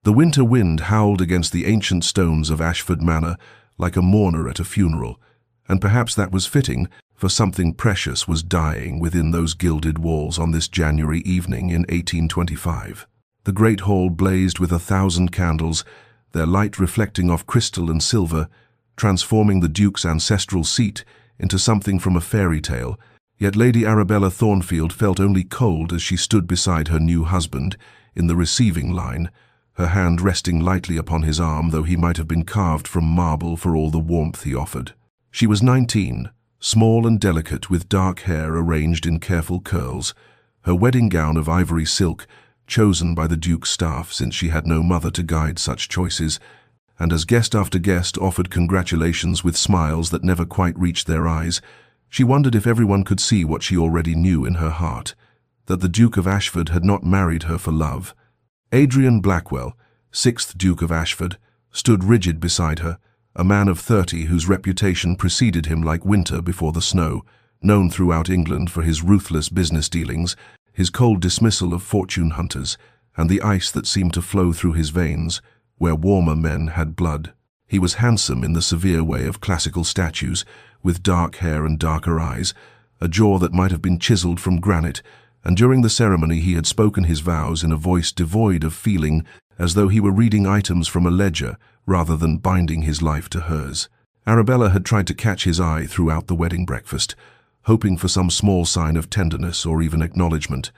The winter wind howled against the ancient stones of Ashford Manor like a mourner at a funeral, and perhaps that was fitting, for something precious was dying within those gilded walls on this January evening in 1825. The great hall blazed with 1,000 candles, their light reflecting off crystal and silver, transforming the Duke's ancestral seat into something from a fairy tale. Yet Lady Arabella Thornfield felt only cold as she stood beside her new husband in the receiving line, her hand resting lightly upon his arm, though he might have been carved from marble for all the warmth he offered. She was 19, small and delicate, with dark hair arranged in careful curls, her wedding gown of ivory silk, chosen by the Duke's staff since she had no mother to guide such choices, and as guest after guest offered congratulations with smiles that never quite reached their eyes, she wondered if everyone could see what she already knew in her heart, that the Duke of Ashford had not married her for love. Adrian Blackwell, 6th Duke of Ashford, stood rigid beside her, a man of 30 whose reputation preceded him like winter before the snow, known throughout England for his ruthless business dealings, his cold dismissal of fortune hunters, and the ice that seemed to flow through his veins, where warmer men had blood. He was handsome in the severe way of classical statues, with dark hair and darker eyes, a jaw that might have been chiseled from granite, and during the ceremony he had spoken his vows in a voice devoid of feeling, as though he were reading items from a ledger rather than binding his life to hers. Arabella had tried to catch his eye throughout the wedding breakfast, hoping for some small sign of tenderness or even acknowledgement.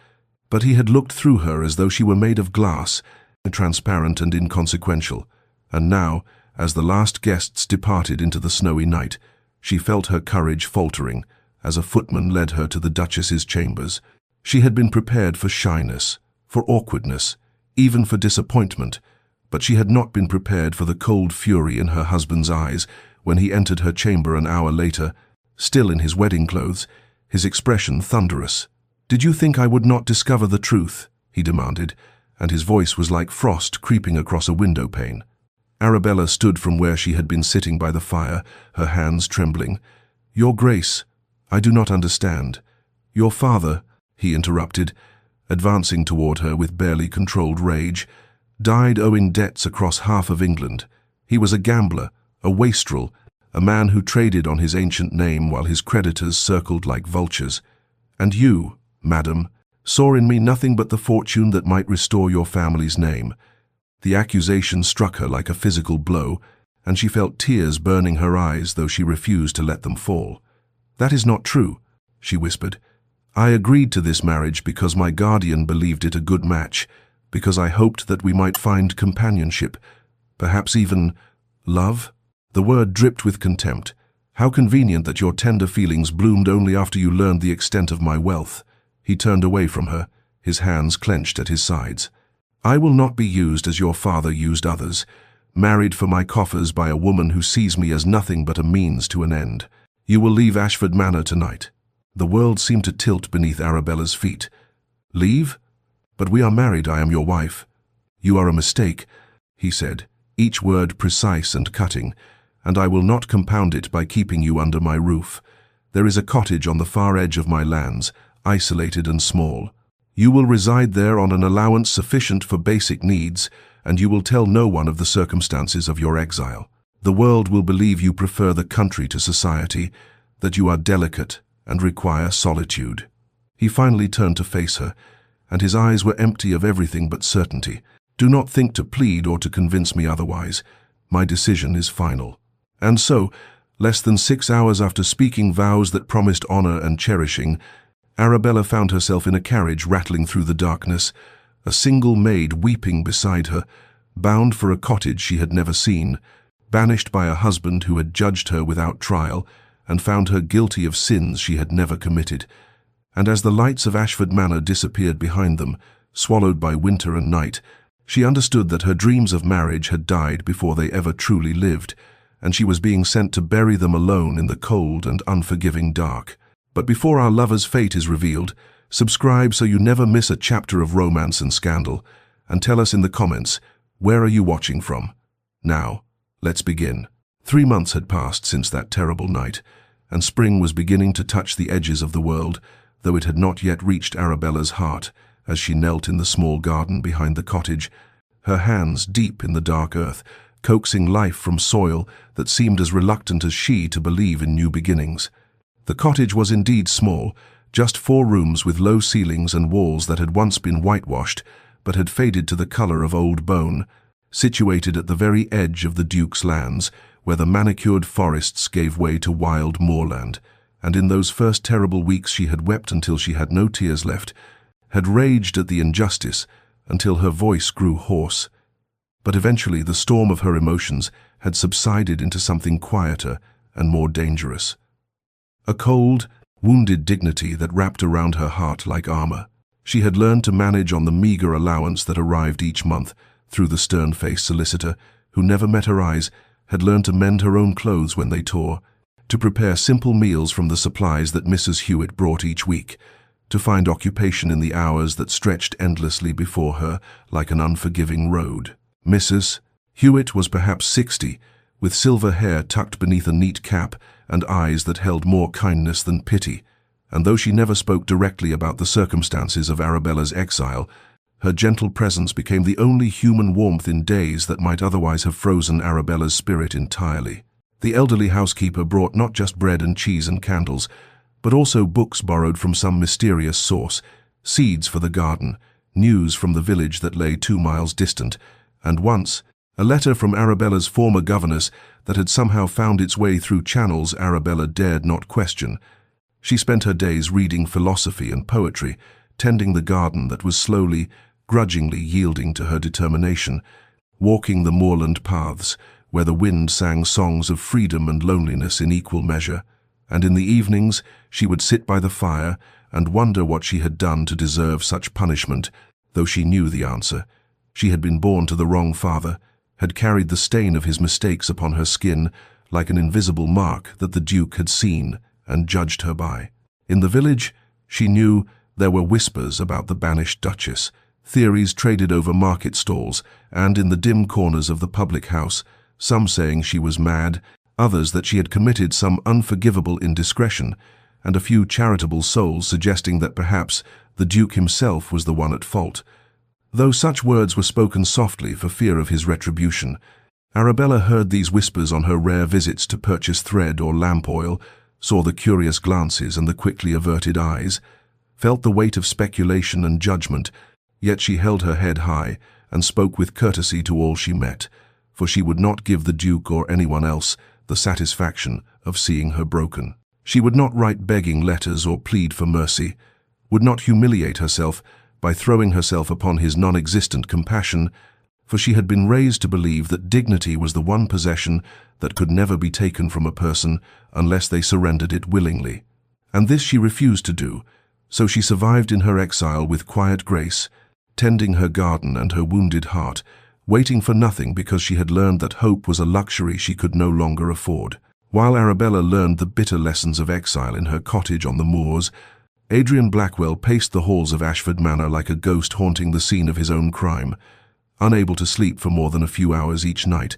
But he had looked through her as though she were made of glass, transparent and inconsequential, and now, as the last guests departed into the snowy night, she felt her courage faltering as a footman led her to the Duchess's chambers. She had been prepared for shyness, for awkwardness, even for disappointment, but she had not been prepared for the cold fury in her husband's eyes when he entered her chamber an hour later, still in his wedding clothes, his expression thunderous. "Did you think I would not discover the truth?" he demanded, and his voice was like frost creeping across a window pane. Arabella stood from where she had been sitting by the fire, her hands trembling. "Your Grace, I do not understand. Your father," he interrupted, advancing toward her with barely controlled rage, "died owing debts across half of England. He was a gambler, a wastrel, a man who traded on his ancient name while his creditors circled like vultures. And you, madam, saw in me nothing but the fortune that might restore your family's name." The accusation struck her like a physical blow, and she felt tears burning her eyes, though she refused to let them fall. "That is not true," she whispered. "I agreed to this marriage because my guardian believed it a good match, because I hoped that we might find companionship, perhaps even love." The word dripped with contempt. "How convenient that your tender feelings bloomed only after you learned the extent of my wealth." He turned away from her, his hands clenched at his sides. "I will not be used as your father used others, married for my coffers by a woman who sees me as nothing but a means to an end. You will leave Ashford Manor tonight." The world seemed to tilt beneath Arabella's feet. "Leave? But we are married, I am your wife." "You are a mistake," he said, each word precise and cutting, "and I will not compound it by keeping you under my roof. There is a cottage on the far edge of my lands, isolated and small. You will reside there on an allowance sufficient for basic needs, and you will tell no one of the circumstances of your exile. The world will believe you prefer the country to society, that you are delicate and require solitude." He finally turned to face her, and his eyes were empty of everything but certainty. "Do not think to plead or to convince me otherwise. My decision is final." And so, less than 6 hours after speaking vows that promised honor and cherishing, Arabella found herself in a carriage rattling through the darkness, a single maid weeping beside her, bound for a cottage she had never seen, banished by a husband who had judged her without trial and found her guilty of sins she had never committed. And as the lights of Ashford Manor disappeared behind them, swallowed by winter and night, she understood that her dreams of marriage had died before they ever truly lived, and she was being sent to bury them alone in the cold and unforgiving dark. But before our lover's fate is revealed, subscribe so you never miss a chapter of romance and scandal, and tell us in the comments, where are you watching from? Now, let's begin. 3 months had passed since that terrible night, and spring was beginning to touch the edges of the world, though it had not yet reached Arabella's heart as she knelt in the small garden behind the cottage, her hands deep in the dark earth, coaxing life from soil that seemed as reluctant as she to believe in new beginnings. The cottage was indeed small, just 4 rooms with low ceilings and walls that had once been whitewashed, but had faded to the color of old bone, situated at the very edge of the Duke's lands, where the manicured forests gave way to wild moorland. And in those first terrible weeks she had wept until she had no tears left, had raged at the injustice until her voice grew hoarse. But eventually the storm of her emotions had subsided into something quieter and more dangerous. A cold, wounded dignity that wrapped around her heart like armor. She had learned to manage on the meager allowance that arrived each month through the stern-faced solicitor, who never met her eyes, had learned to mend her own clothes when they tore, to prepare simple meals from the supplies that Mrs. Hewitt brought each week, to find occupation in the hours that stretched endlessly before her like an unforgiving road. Mrs. Hewitt was perhaps 60, with silver hair tucked beneath a neat cap and eyes that held more kindness than pity, and though she never spoke directly about the circumstances of Arabella's exile, her gentle presence became the only human warmth in days that might otherwise have frozen Arabella's spirit entirely. The elderly housekeeper brought not just bread and cheese and candles, but also books borrowed from some mysterious source, seeds for the garden, news from the village that lay 2 miles distant, and once, a letter from Arabella's former governess that had somehow found its way through channels Arabella dared not question. She spent her days reading philosophy and poetry, tending the garden that was slowly, grudgingly yielding to her determination, walking the moorland paths, where the wind sang songs of freedom and loneliness in equal measure, and in the evenings she would sit by the fire and wonder what she had done to deserve such punishment, though she knew the answer. She had been born to the wrong father, had carried the stain of his mistakes upon her skin like an invisible mark that the Duke had seen and judged her by. In the village, she knew there were whispers about the banished Duchess, theories traded over market stalls, and in the dim corners of the public house, some saying she was mad, others that she had committed some unforgivable indiscretion, and a few charitable souls suggesting that perhaps the Duke himself was the one at fault. Though such words were spoken softly for fear of his retribution, Arabella heard these whispers on her rare visits to purchase thread or lamp oil, saw the curious glances and the quickly averted eyes, felt the weight of speculation and judgment, yet she held her head high and spoke with courtesy to all she met, for she would not give the Duke or anyone else the satisfaction of seeing her broken. She would not write begging letters or plead for mercy, would not humiliate herself by throwing herself upon his non-existent compassion, for she had been raised to believe that dignity was the one possession that could never be taken from a person unless they surrendered it willingly. And this she refused to do, so she survived in her exile with quiet grace, tending her garden and her wounded heart, waiting for nothing because she had learned that hope was a luxury she could no longer afford. While Arabella learned the bitter lessons of exile in her cottage on the moors, Adrian Blackwell paced the halls of Ashford Manor like a ghost haunting the scene of his own crime, unable to sleep for more than a few hours each night,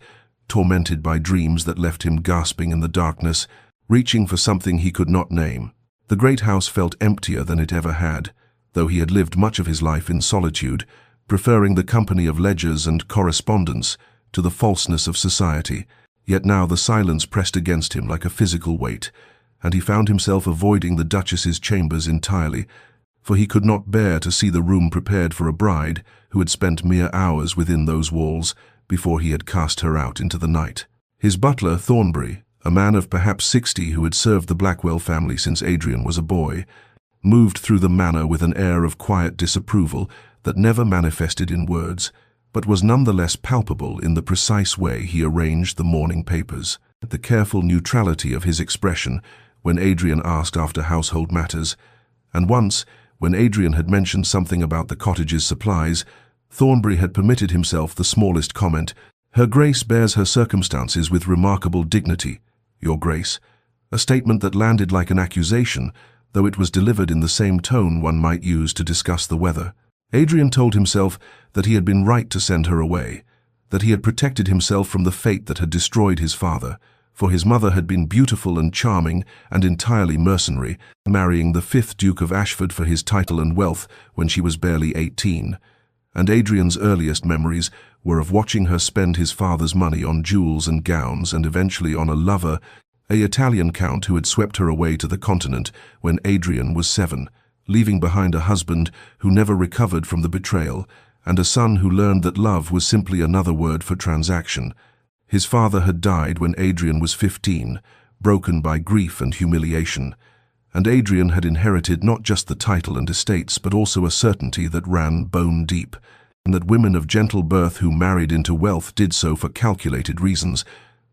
tormented by dreams that left him gasping in the darkness, reaching for something he could not name. The great house felt emptier than it ever had, though he had lived much of his life in solitude, preferring the company of ledgers and correspondence to the falseness of society. Yet now the silence pressed against him like a physical weight, and he found himself avoiding the Duchess's chambers entirely, for he could not bear to see the room prepared for a bride who had spent mere hours within those walls before he had cast her out into the night. His butler, Thornbury, a man of perhaps 60 who had served the Blackwell family since Adrian was a boy, moved through the manor with an air of quiet disapproval that never manifested in words, but was nonetheless palpable in the precise way he arranged the morning papers. The careful neutrality of his expression when Adrian asked after household matters, and once, when Adrian had mentioned something about the cottage's supplies, Thornbury had permitted himself the smallest comment. "Her Grace bears her circumstances with remarkable dignity, Your Grace," a statement that landed like an accusation, though it was delivered in the same tone one might use to discuss the weather. Adrian told himself that he had been right to send her away, that he had protected himself from the fate that had destroyed his father, for his mother had been beautiful and charming and entirely mercenary, marrying the 5th Duke of Ashford for his title and wealth when she was barely 18. and Adrian's earliest memories were of watching her spend his father's money on jewels and gowns and eventually on a lover, an Italian count who had swept her away to the continent when Adrian was 7, leaving behind a husband who never recovered from the betrayal and a son who learned that love was simply another word for transaction. His father had died when Adrian was 15, broken by grief and humiliation, and Adrian had inherited not just the title and estates but also a certainty that ran bone deep, and that women of gentle birth who married into wealth did so for calculated reasons,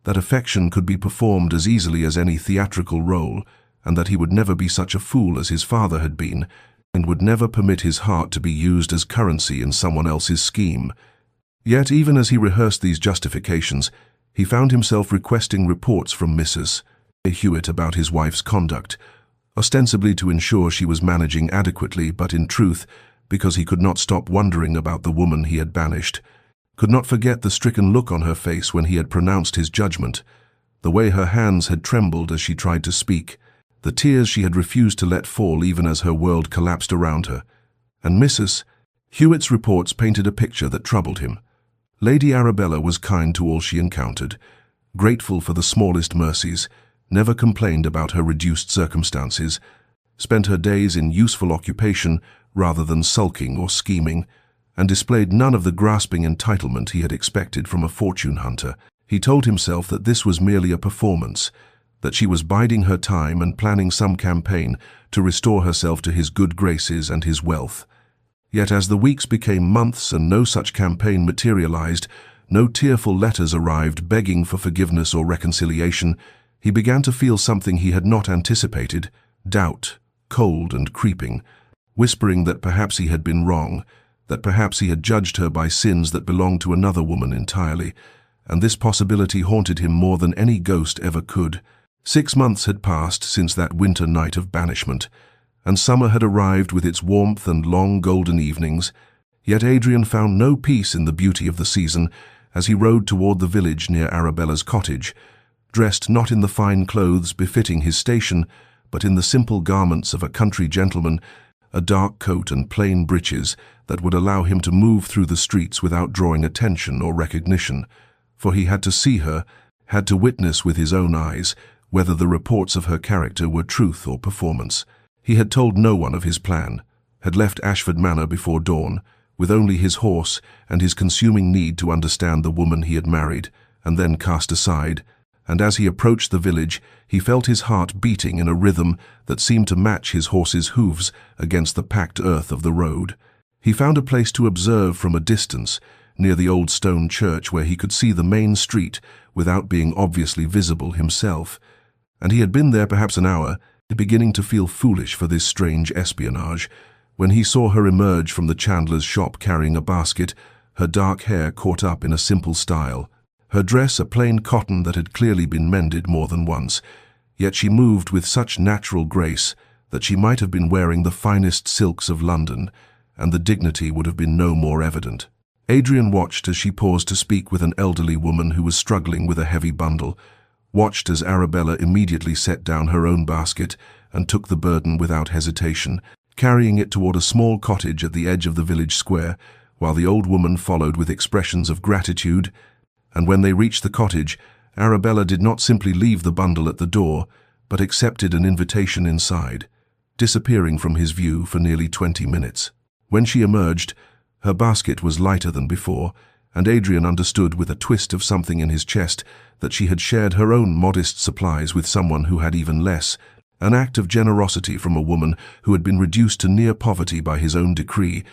that affection could be performed as easily as any theatrical role, and that he would never be such a fool as his father had been, and would never permit his heart to be used as currency in someone else's scheme. Yet even as he rehearsed these justifications, he found himself requesting reports from Mrs. Hewitt about his wife's conduct, ostensibly to ensure she was managing adequately, but in truth, because he could not stop wondering about the woman he had banished, could not forget the stricken look on her face when he had pronounced his judgment, the way her hands had trembled as she tried to speak, the tears she had refused to let fall even as her world collapsed around her. And Mrs. Hewitt's reports painted a picture that troubled him. Lady Arabella was kind to all she encountered, grateful for the smallest mercies, never complained about her reduced circumstances, spent her days in useful occupation rather than sulking or scheming, and displayed none of the grasping entitlement he had expected from a fortune hunter. He told himself that this was merely a performance, that she was biding her time and planning some campaign to restore herself to his good graces and his wealth. Yet as the weeks became months and no such campaign materialized, no tearful letters arrived begging for forgiveness or reconciliation, he began to feel something he had not anticipated, doubt, cold and creeping, whispering that perhaps he had been wrong, that perhaps he had judged her by sins that belonged to another woman entirely, and this possibility haunted him more than any ghost ever could. 6 months had passed since that winter night of banishment, and summer had arrived with its warmth and long golden evenings, yet Adrian found no peace in the beauty of the season as he rode toward the village near Arabella's cottage, dressed not in the fine clothes befitting his station, but in the simple garments of a country gentleman, a dark coat and plain breeches that would allow him to move through the streets without drawing attention or recognition, for he had to see her, had to witness with his own eyes whether the reports of her character were truth or performance. He had told no one of his plan, had left Ashford Manor before dawn, with only his horse and his consuming need to understand the woman he had married, and then cast aside, and as he approached the village, he felt his heart beating in a rhythm that seemed to match his horse's hooves against the packed earth of the road. He found a place to observe from a distance, near the old stone church where he could see the main street without being obviously visible himself, and he had been there perhaps an hour, beginning to feel foolish for this strange espionage, when he saw her emerge from the chandler's shop carrying a basket, her dark hair caught up in a simple style, her dress a plain cotton that had clearly been mended more than once, yet she moved with such natural grace that she might have been wearing the finest silks of London, and the dignity would have been no more evident. Adrian watched as she paused to speak with an elderly woman who was struggling with a heavy bundle, watched as Arabella immediately set down her own basket and took the burden without hesitation, carrying it toward a small cottage at the edge of the village square, while the old woman followed with expressions of gratitude. And when they reached the cottage, Arabella did not simply leave the bundle at the door, but accepted an invitation inside, disappearing from his view for nearly 20 minutes. When she emerged, her basket was lighter than before, and Adrian understood with a twist of something in his chest that she had shared her own modest supplies with someone who had even less, an act of generosity from a woman who had been reduced to near poverty by his own decree,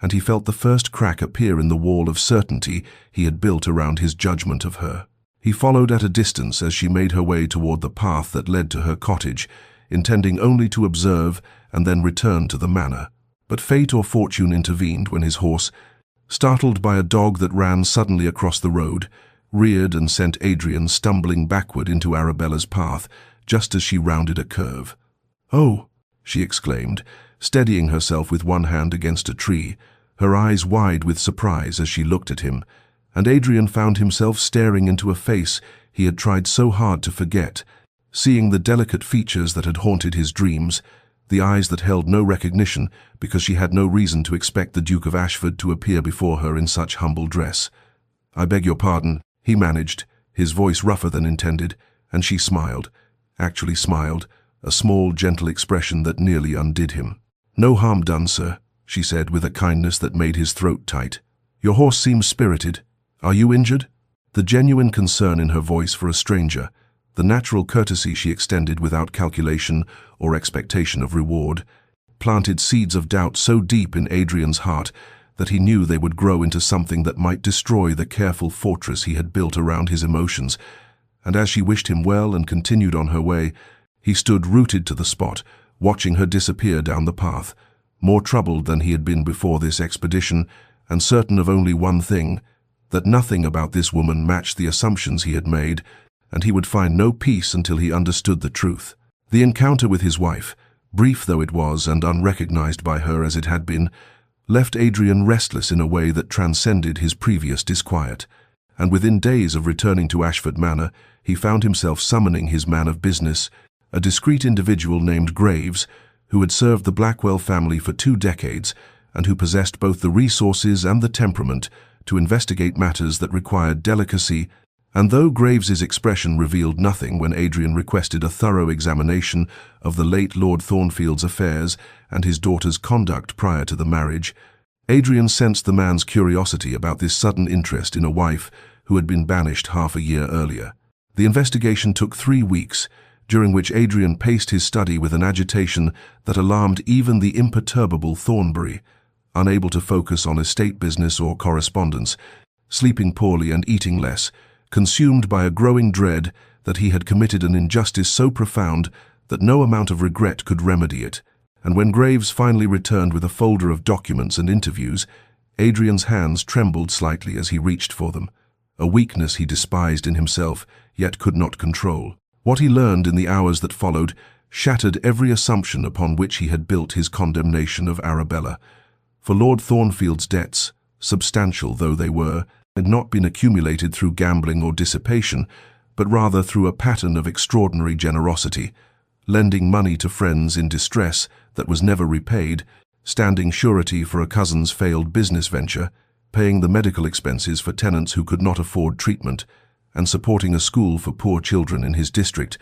and he felt the first crack appear in the wall of certainty he had built around his judgment of her. He followed at a distance as she made her way toward the path that led to her cottage, intending only to observe and then return to the manor. But fate or fortune intervened when his horse, startled by a dog that ran suddenly across the road, reared and sent Adrian stumbling backward into Arabella's path just as she rounded a curve. "Oh!" she exclaimed, steadying herself with one hand against a tree, her eyes wide with surprise as she looked at him, and Adrian found himself staring into a face he had tried so hard to forget, seeing the delicate features that had haunted his dreams, the eyes that held no recognition because she had no reason to expect the Duke of Ashford to appear before her in such humble dress. "I beg your pardon," he managed, his voice rougher than intended, and she smiled, actually smiled, a small, gentle expression that nearly undid him. "No harm done, sir," she said with a kindness that made his throat tight. "Your horse seems spirited. Are you injured?" The genuine concern in her voice for a stranger, the natural courtesy she extended without calculation or expectation of reward, planted seeds of doubt so deep in Adrian's heart that he knew they would grow into something that might destroy the careful fortress he had built around his emotions. And as she wished him well and continued on her way, he stood rooted to the spot, watching her disappear down the path, more troubled than he had been before this expedition, and certain of only one thing, that nothing about this woman matched the assumptions he had made, and he would find no peace until he understood the truth. The encounter with his wife, brief though it was and unrecognized by her as it had been, left Adrian restless in a way that transcended his previous disquiet, and within days of returning to Ashford Manor, he found himself summoning his man of business, a discreet individual named Graves, who had served the Blackwell family for 2 decades and who possessed both the resources and the temperament to investigate matters that required delicacy. And though Graves's expression revealed nothing when Adrian requested a thorough examination of the late Lord Thornfield's affairs and his daughter's conduct prior to the marriage, Adrian sensed the man's curiosity about this sudden interest in a wife who had been banished half a year earlier. The investigation took 3 weeks, during which Adrian paced his study with an agitation that alarmed even the imperturbable Thornbury, unable to focus on estate business or correspondence, sleeping poorly and eating less, consumed by a growing dread that he had committed an injustice so profound that no amount of regret could remedy it. And when Graves finally returned with a folder of documents and interviews, Adrian's hands trembled slightly as he reached for them, a weakness he despised in himself, yet could not control. What he learned in the hours that followed shattered every assumption upon which he had built his condemnation of Arabella. For Lord Thornfield's debts, substantial though they were, had not been accumulated through gambling or dissipation, but rather through a pattern of extraordinary generosity, lending money to friends in distress that was never repaid, standing surety for a cousin's failed business venture, paying the medical expenses for tenants who could not afford treatment, and supporting a school for poor children in his district.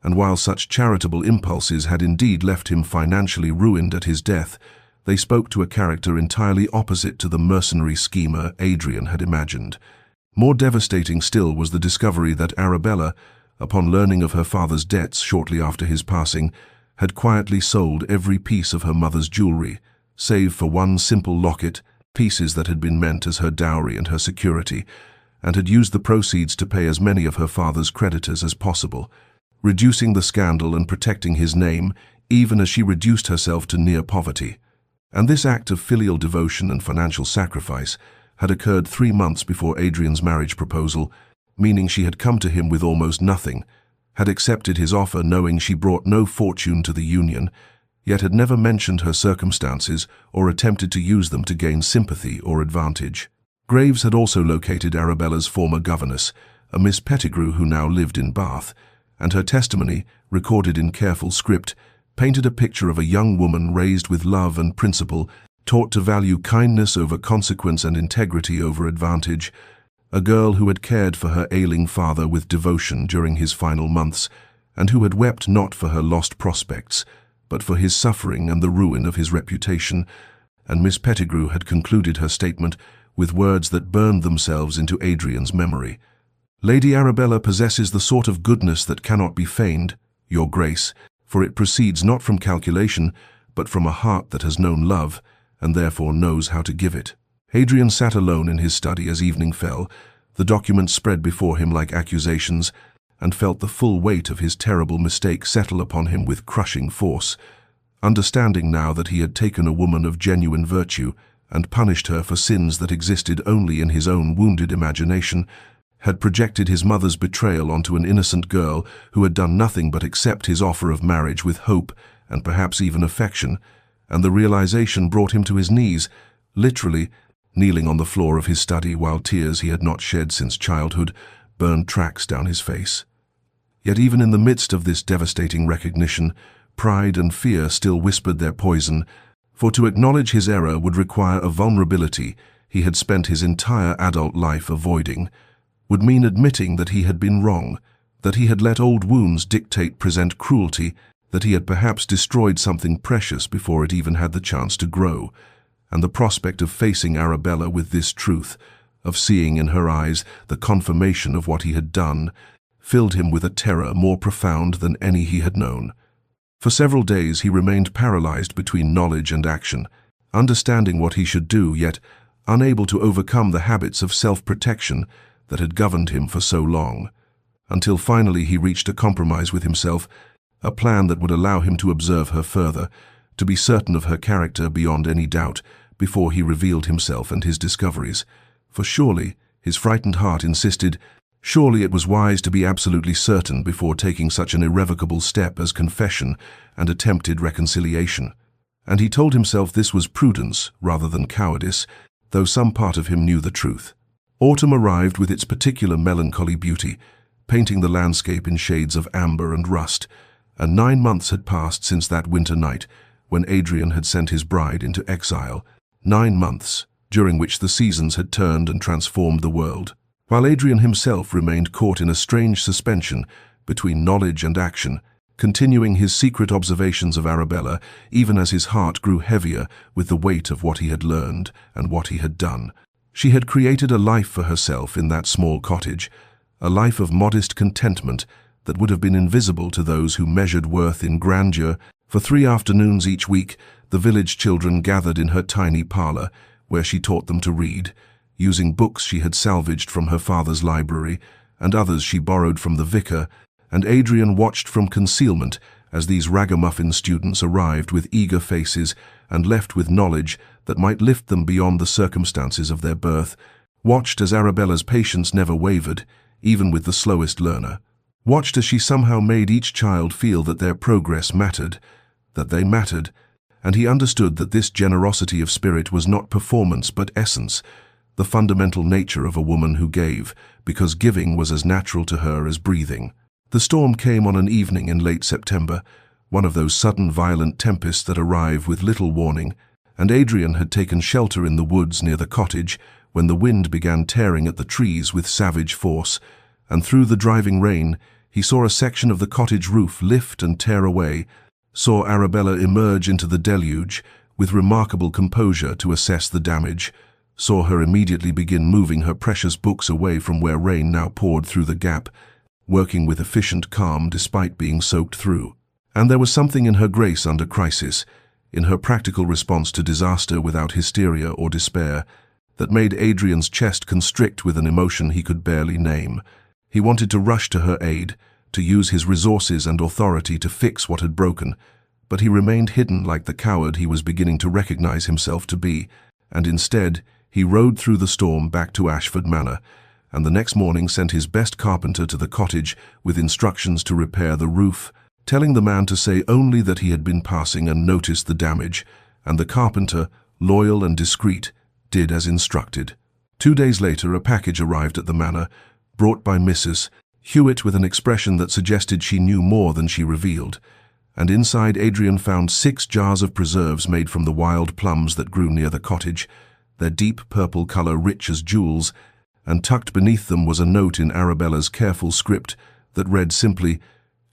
And while such charitable impulses had indeed left him financially ruined at his death, they spoke to a character entirely opposite to the mercenary schemer Adrian had imagined. More devastating still was the discovery that Arabella, upon learning of her father's debts shortly after his passing, had quietly sold every piece of her mother's jewelry, save for one simple locket, pieces that had been meant as her dowry and her security, and had used the proceeds to pay as many of her father's creditors as possible, reducing the scandal and protecting his name, even as she reduced herself to near poverty. And this act of filial devotion and financial sacrifice had occurred 3 months before Adrian's marriage proposal, meaning she had come to him with almost nothing, had accepted his offer knowing she brought no fortune to the union, yet had never mentioned her circumstances or attempted to use them to gain sympathy or advantage. Graves had also located Arabella's former governess, a Miss Pettigrew who now lived in Bath, and her testimony, recorded in careful script, painted a picture of a young woman raised with love and principle, taught to value kindness over consequence and integrity over advantage, a girl who had cared for her ailing father with devotion during his final months, and who had wept not for her lost prospects, but for his suffering and the ruin of his reputation. And Miss Pettigrew had concluded her statement with words that burned themselves into Adrian's memory. "Lady Arabella possesses the sort of goodness that cannot be feigned, Your Grace, for it proceeds not from calculation, but from a heart that has known love, and therefore knows how to give it." Adrian sat alone in his study as evening fell, the documents spread before him like accusations, and felt the full weight of his terrible mistake settle upon him with crushing force. Understanding now that he had taken a woman of genuine virtue and punished her for sins that existed only in his own wounded imagination, had projected his mother's betrayal onto an innocent girl who had done nothing but accept his offer of marriage with hope and perhaps even affection, and the realization brought him to his knees, literally kneeling on the floor of his study while tears he had not shed since childhood burned tracks down his face. Yet even in the midst of this devastating recognition, pride and fear still whispered their poison, for to acknowledge his error would require a vulnerability he had spent his entire adult life avoiding, would mean admitting that he had been wrong, that he had let old wounds dictate present cruelty, that he had perhaps destroyed something precious before it even had the chance to grow. And the prospect of facing Arabella with this truth, of seeing in her eyes the confirmation of what he had done, filled him with a terror more profound than any he had known. For several days he remained paralyzed between knowledge and action, understanding what he should do, yet unable to overcome the habits of self-protection that had governed him for so long, until finally he reached a compromise with himself, a plan that would allow him to observe her further, to be certain of her character beyond any doubt before he revealed himself and his discoveries. For surely, his frightened heart insisted, surely it was wise to be absolutely certain before taking such an irrevocable step as confession and attempted reconciliation. And he told himself this was prudence rather than cowardice, though some part of him knew the truth. Autumn arrived with its particular melancholy beauty, painting the landscape in shades of amber and rust, and 9 months had passed since that winter night when Adrian had sent his bride into exile. 9 months, during which the seasons had turned and transformed the world, while Adrian himself remained caught in a strange suspension between knowledge and action, continuing his secret observations of Arabella even as his heart grew heavier with the weight of what he had learned and what he had done. She had created a life for herself in that small cottage, a life of modest contentment that would have been invisible to those who measured worth in grandeur. For 3 afternoons each week, the village children gathered in her tiny parlor, where she taught them to read, using books she had salvaged from her father's library, and others she borrowed from the vicar, and Adrian watched from concealment as these ragamuffin students arrived with eager faces and left with knowledge that might lift them beyond the circumstances of their birth, watched as Arabella's patience never wavered, even with the slowest learner, watched as she somehow made each child feel that their progress mattered, that they mattered, and he understood that this generosity of spirit was not performance but essence, the fundamental nature of a woman who gave, because giving was as natural to her as breathing. The storm came on an evening in late September, one of those sudden violent tempests that arrive with little warning, and Adrian had taken shelter in the woods near the cottage when the wind began tearing at the trees with savage force, and through the driving rain he saw a section of the cottage roof lift and tear away, saw Arabella emerge into the deluge with remarkable composure to assess the damage, saw her immediately begin moving her precious books away from where rain now poured through the gap, working with efficient calm despite being soaked through. And there was something in her grace under crisis, in her practical response to disaster without hysteria or despair, that made Adrian's chest constrict with an emotion he could barely name. He wanted to rush to her aid, to use his resources and authority to fix what had broken, but he remained hidden like the coward he was beginning to recognize himself to be, and instead he rode through the storm back to Ashford Manor, and the next morning sent his best carpenter to the cottage with instructions to repair the roof, telling the man to say only that he had been passing and noticed the damage, and the carpenter, loyal and discreet, did as instructed. 2 days later, a package arrived at the manor, brought by Mrs. Hewitt with an expression that suggested she knew more than she revealed, and inside Adrian found 6 jars of preserves made from the wild plums that grew near the cottage, their deep purple color rich as jewels, and tucked beneath them was a note in Arabella's careful script that read simply,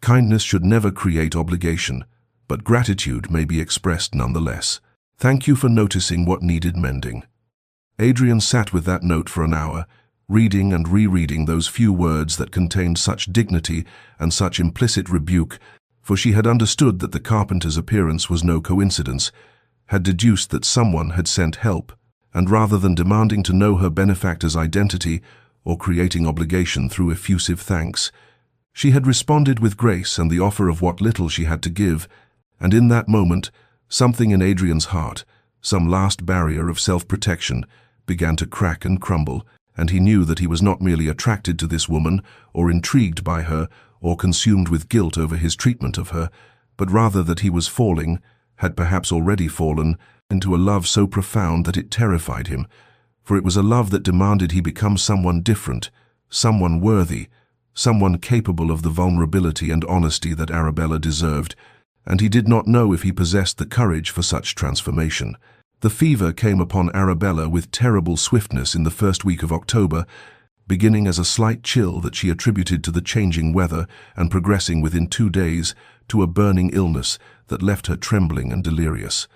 "Kindness should never create obligation, but gratitude may be expressed nonetheless. Thank you for noticing what needed mending." Adrian sat with that note for an hour, reading and rereading those few words that contained such dignity and such implicit rebuke, for she had understood that the carpenter's appearance was no coincidence, had deduced that someone had sent help, and rather than demanding to know her benefactor's identity or creating obligation through effusive thanks, she had responded with grace and the offer of what little she had to give, and in that moment, something in Adrian's heart, some last barrier of self-protection, began to crack and crumble, and he knew that he was not merely attracted to this woman, or intrigued by her, or consumed with guilt over his treatment of her, but rather that he was falling, had perhaps already fallen, into a love so profound that it terrified him, for it was a love that demanded he become someone different, someone worthy, someone capable of the vulnerability and honesty that Arabella deserved, and he did not know if he possessed the courage for such transformation. The fever came upon Arabella with terrible swiftness in the first week of October, beginning as a slight chill that she attributed to the changing weather and progressing within 2 days to a burning illness that left her trembling and delirious.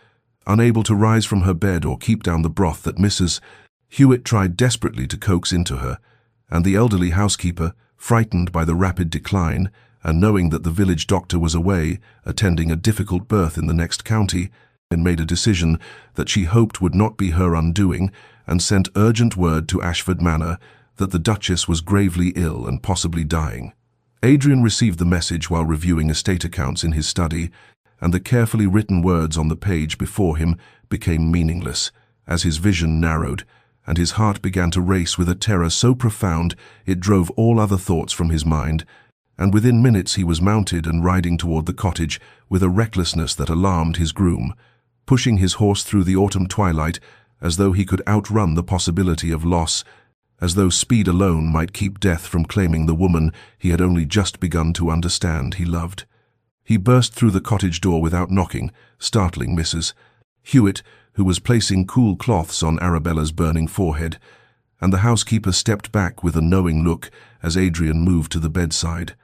Unable to rise from her bed or keep down the broth that Mrs. Hewitt tried desperately to coax into her, and the elderly housekeeper, frightened by the rapid decline and knowing that the village doctor was away, attending a difficult birth in the next county, and made a decision that she hoped would not be her undoing, and sent urgent word to Ashford Manor that the Duchess was gravely ill and possibly dying. Adrian received the message while reviewing estate accounts in his study, and the carefully written words on the page before him became meaningless as his vision narrowed, and his heart began to race with a terror so profound it drove all other thoughts from his mind, and within minutes he was mounted and riding toward the cottage with a recklessness that alarmed his groom, pushing his horse through the autumn twilight as though he could outrun the possibility of loss, as though speed alone might keep death from claiming the woman he had only just begun to understand he loved. He burst through the cottage door without knocking, startling Mrs. Hewitt, who was placing cool cloths on Arabella's burning forehead, and the housekeeper stepped back with a knowing look as Adrian moved to the bedside,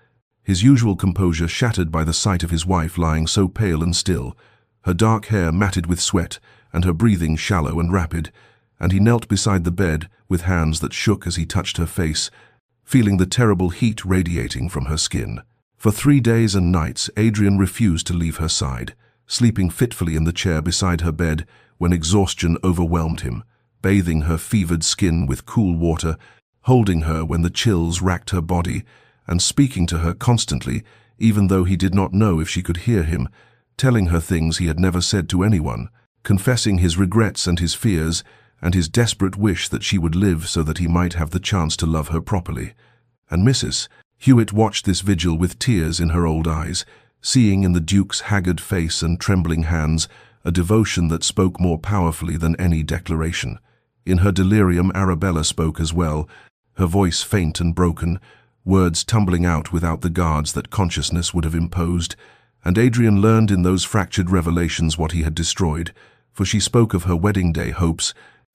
his usual composure shattered by the sight of his wife lying so pale and still, her dark hair matted with sweat and her breathing shallow and rapid, and he knelt beside the bed with hands that shook as he touched her face, feeling the terrible heat radiating from her skin. For 3 days and nights Adrian refused to leave her side, sleeping fitfully in the chair beside her bed when exhaustion overwhelmed him, bathing her fevered skin with cool water, holding her when the chills racked her body, and speaking to her constantly, even though he did not know if she could hear him, telling her things he had never said to anyone, confessing his regrets and his fears, and his desperate wish that she would live so that he might have the chance to love her properly. And Mrs. Hewitt watched this vigil with tears in her old eyes, seeing in the Duke's haggard face and trembling hands a devotion that spoke more powerfully than any declaration. In her delirium Arabella spoke as well, her voice faint and broken, words tumbling out without the guards that consciousness would have imposed, and Adrian learned in those fractured revelations what he had destroyed, for she spoke of her wedding day hopes,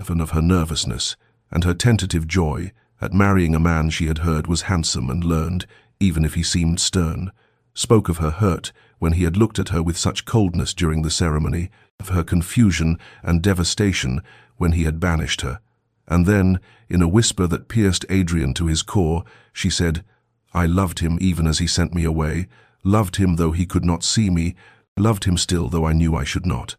and of her nervousness, and her tentative joy at marrying a man she had heard was handsome and learned, even if he seemed stern, spoke of her hurt when he had looked at her with such coldness during the ceremony, of her confusion and devastation when he had banished her. And then, in a whisper that pierced Adrian to his core, she said, "I loved him even as he sent me away, loved him though he could not see me, loved him still though I knew I should not."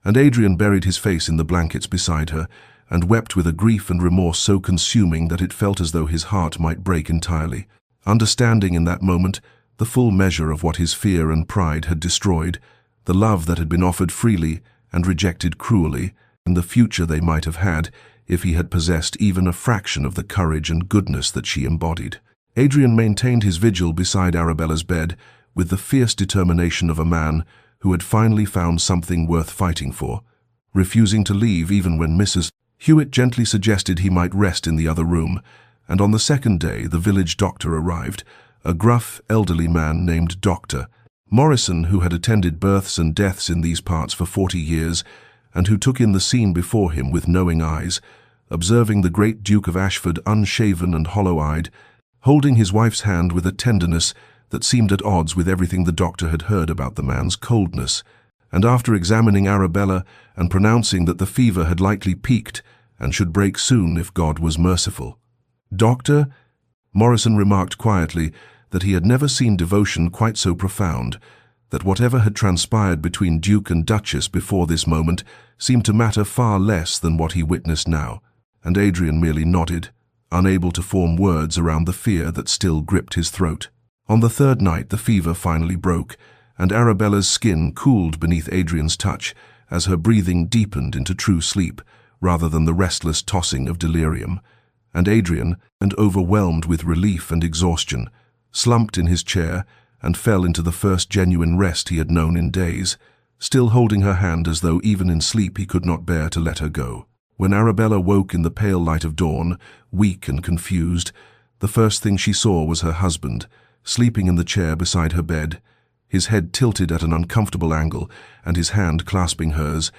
And Adrian buried his face in the blankets beside her, and wept with a grief and remorse so consuming that it felt as though his heart might break entirely, understanding in that moment the full measure of what his fear and pride had destroyed, the love that had been offered freely and rejected cruelly, and the future they might have had if he had possessed even a fraction of the courage and goodness that she embodied. Adrian maintained his vigil beside Arabella's bed with the fierce determination of a man who had finally found something worth fighting for, refusing to leave even when Mrs. Hewitt gently suggested he might rest in the other room, and on the second day the village doctor arrived, a gruff, elderly man named Dr. Morrison, who had attended births and deaths in these parts for 40 years, and who took in the scene before him with knowing eyes, observing the great Duke of Ashford unshaven and hollow-eyed, holding his wife's hand with a tenderness that seemed at odds with everything the doctor had heard about the man's coldness, and after examining Arabella and pronouncing that the fever had likely peaked and should break soon if God was merciful. "Doctor," Morrison remarked quietly that he had never seen devotion quite so profound, that whatever had transpired between Duke and Duchess before this moment seemed to matter far less than what he witnessed now, and Adrian merely nodded, unable to form words around the fear that still gripped his throat. On the third night the fever finally broke, and Arabella's skin cooled beneath Adrian's touch as her breathing deepened into true sleep rather than the restless tossing of delirium, and Adrian, and overwhelmed with relief and exhaustion, slumped in his chair and fell into the first genuine rest he had known in days, still holding her hand as though even in sleep he could not bear to let her go. When Arabella woke in the pale light of dawn, weak and confused, the first thing she saw was her husband, sleeping in the chair beside her bed, his head tilted at an uncomfortable angle and his hand clasping hers,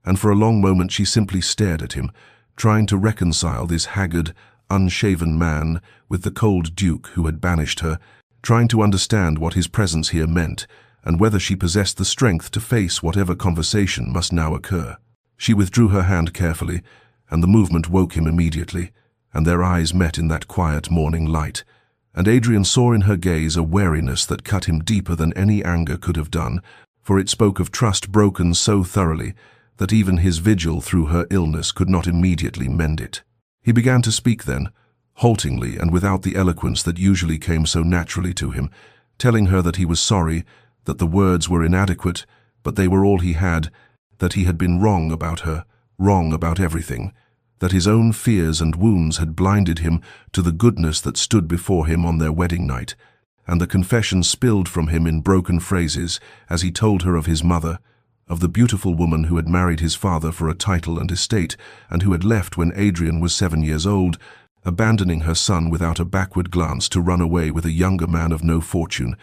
and for a long moment she simply stared at him, trying to reconcile this haggard, unshaven man with the cold duke who had banished her, trying to understand what his presence here meant, and whether she possessed the strength to face whatever conversation must now occur. She withdrew her hand carefully, and the movement woke him immediately, and their eyes met in that quiet morning light, and Adrian saw in her gaze a wariness that cut him deeper than any anger could have done, for it spoke of trust broken so thoroughly that even his vigil through her illness could not immediately mend it. He began to speak then, haltingly and without the eloquence that usually came so naturally to him, telling her that he was sorry, that the words were inadequate, but they were all he had, that he had been wrong about her, wrong about everything, that his own fears and wounds had blinded him to the goodness that stood before him on their wedding night, and the confession spilled from him in broken phrases as he told her of his mother, of the beautiful woman who had married his father for a title and estate, and who had left when Adrian was 7 years old, abandoning her son without a backward glance to run away with a younger man of no fortune,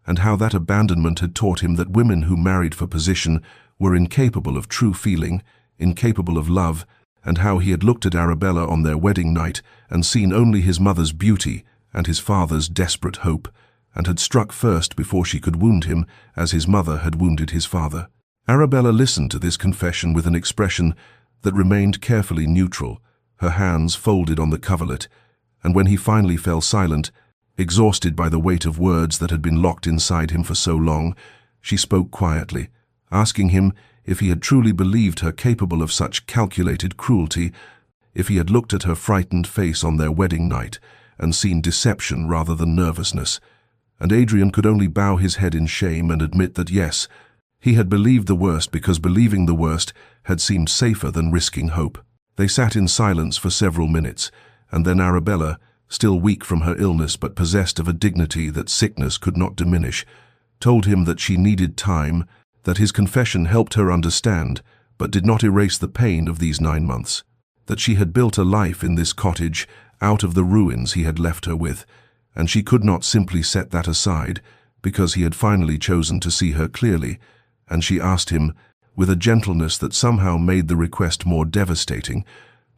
and how that abandonment had taught him that women who married for position were incapable of true feeling, incapable of love, and how he had looked at Arabella on their wedding night and seen only his mother's beauty and his father's desperate hope, and had struck first before she could wound him, as his mother had wounded his father. Arabella listened to this confession with an expression that remained carefully neutral, her hands folded on the coverlet, and when he finally fell silent, exhausted by the weight of words that had been locked inside him for so long, she spoke quietly, asking him if he had truly believed her capable of such calculated cruelty, if he had looked at her frightened face on their wedding night and seen deception rather than nervousness. And Adrian could only bow his head in shame and admit that yes, he had believed the worst because believing the worst had seemed safer than risking hope. They sat in silence for several minutes, and then Arabella, still weak from her illness but possessed of a dignity that sickness could not diminish, told him that she needed time, that his confession helped her understand, but did not erase the pain of these 9 months, that she had built a life in this cottage out of the ruins he had left her with, and she could not simply set that aside because he had finally chosen to see her clearly, and she asked him, with a gentleness that somehow made the request more devastating,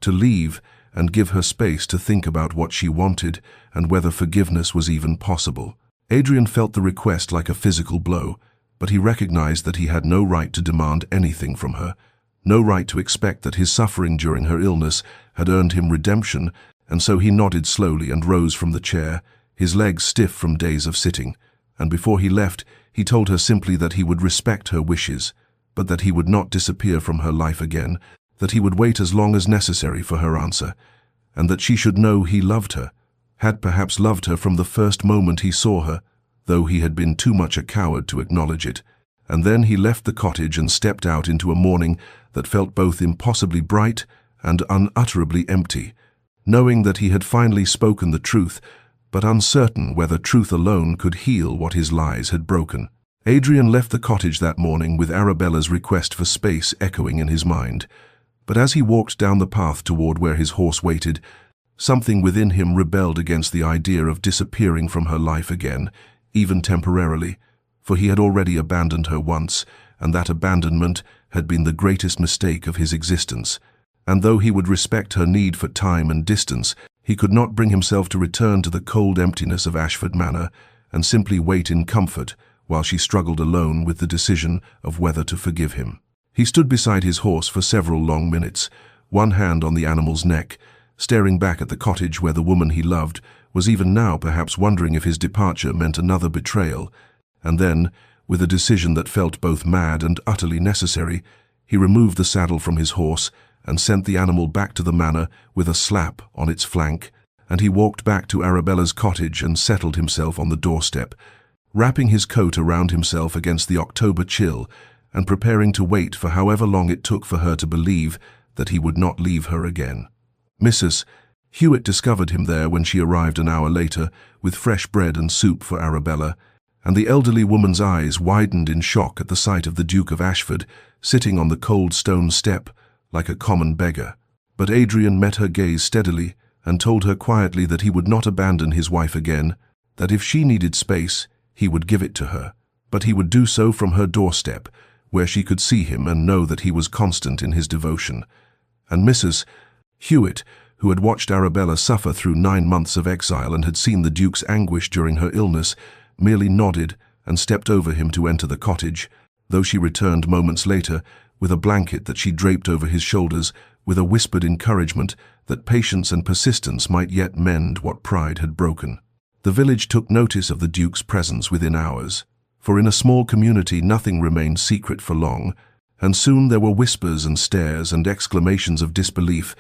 to leave and give her space to think about what she wanted and whether forgiveness was even possible. Adrian felt the request like a physical blow, but he recognized that he had no right to demand anything from her, no right to expect that his suffering during her illness had earned him redemption, and so he nodded slowly and rose from the chair, his legs stiff from days of sitting, and before he left, he told her simply that he would respect her wishes, but that he would not disappear from her life again, that he would wait as long as necessary for her answer, and that she should know he loved her, had perhaps loved her from the first moment he saw her, though he had been too much a coward to acknowledge it. And then he left the cottage and stepped out into a morning that felt both impossibly bright and unutterably empty, knowing that he had finally spoken the truth, but uncertain whether truth alone could heal what his lies had broken. Adrian left the cottage that morning with Arabella's request for space echoing in his mind, but as he walked down the path toward where his horse waited, something within him rebelled against the idea of disappearing from her life again, even temporarily, for he had already abandoned her once, and that abandonment had been the greatest mistake of his existence. And though he would respect her need for time and distance, he could not bring himself to return to the cold emptiness of Ashford Manor and simply wait in comfort while she struggled alone with the decision of whether to forgive him. He stood beside his horse for several long minutes, one hand on the animal's neck, staring back at the cottage where the woman he loved was even now perhaps wondering if his departure meant another betrayal, and then, with a decision that felt both mad and utterly necessary, he removed the saddle from his horse and sent the animal back to the manor with a slap on its flank, and he walked back to Arabella's cottage and settled himself on the doorstep, wrapping his coat around himself against the October chill and preparing to wait for however long it took for her to believe that he would not leave her again. Mrs. Hewitt discovered him there when she arrived an hour later with fresh bread and soup for Arabella, and the elderly woman's eyes widened in shock at the sight of the Duke of Ashford sitting on the cold stone step like a common beggar. But Adrian met her gaze steadily and told her quietly that he would not abandon his wife again, that if she needed space, he would give it to her, but he would do so from her doorstep, where she could see him and know that he was constant in his devotion. And Mrs. Hewitt, who had watched Arabella suffer through 9 months of exile and had seen the Duke's anguish during her illness, merely nodded and stepped over him to enter the cottage, though she returned moments later with a blanket that she draped over his shoulders, with a whispered encouragement that patience and persistence might yet mend what pride had broken. The village took notice of the Duke's presence within hours, for in a small community nothing remained secret for long, and soon there were whispers and stares and exclamations of disbelief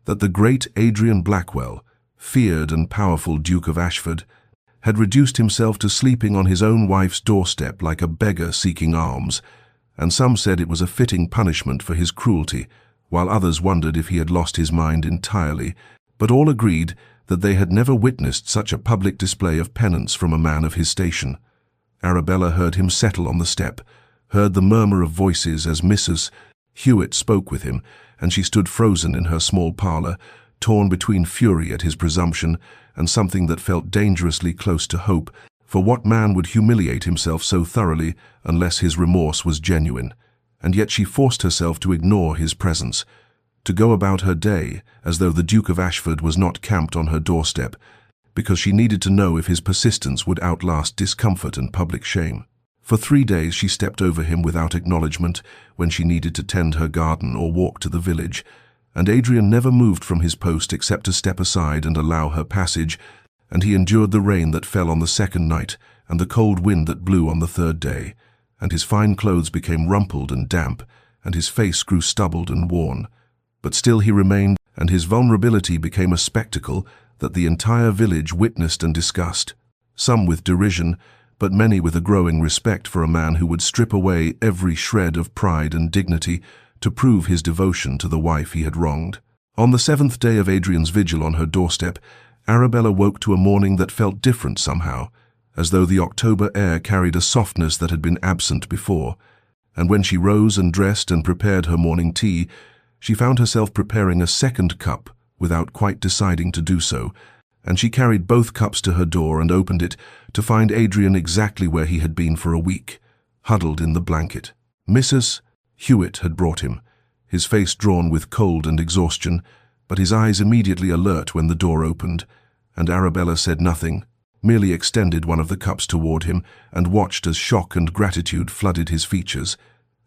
that the great Adrian Blackwell, feared and powerful Duke of Ashford, had reduced himself to sleeping on his own wife's doorstep like a beggar seeking alms, and some said it was a fitting punishment for his cruelty, while others wondered if he had lost his mind entirely, but all agreed that they had never witnessed such a public display of penance from a man of his station. Arabella heard him settle on the step, heard the murmur of voices as Mrs. Hewitt spoke with him, and she stood frozen in her small parlour, torn between fury at his presumption and something that felt dangerously close to hope, for what man would humiliate himself so thoroughly unless his remorse was genuine? And yet she forced herself to ignore his presence, to go about her day as though the Duke of Ashford was not camped on her doorstep, because she needed to know if his persistence would outlast discomfort and public shame. For 3 days she stepped over him without acknowledgement when she needed to tend her garden or walk to the village, and Adrian never moved from his post except to step aside and allow her passage, and he endured the rain that fell on the 2nd night and the cold wind that blew on the 3rd day, and his fine clothes became rumpled and damp, and his face grew stubbled and worn. But still he remained, and his vulnerability became a spectacle that the entire village witnessed and discussed, some with derision, but many with a growing respect for a man who would strip away every shred of pride and dignity to prove his devotion to the wife he had wronged. On the 7th day of Adrian's vigil on her doorstep, Arabella woke to a morning that felt different somehow, as though the October air carried a softness that had been absent before, and when she rose and dressed and prepared her morning tea, she found herself preparing a 2nd cup without quite deciding to do so, and she carried both cups to her door and opened it to find Adrian exactly where he had been for a week, huddled in the blanket. Mrs. Hewitt had brought him, his face drawn with cold and exhaustion, but his eyes immediately alert when the door opened, and Arabella said nothing, merely extended one of the cups toward him and watched as shock and gratitude flooded his features,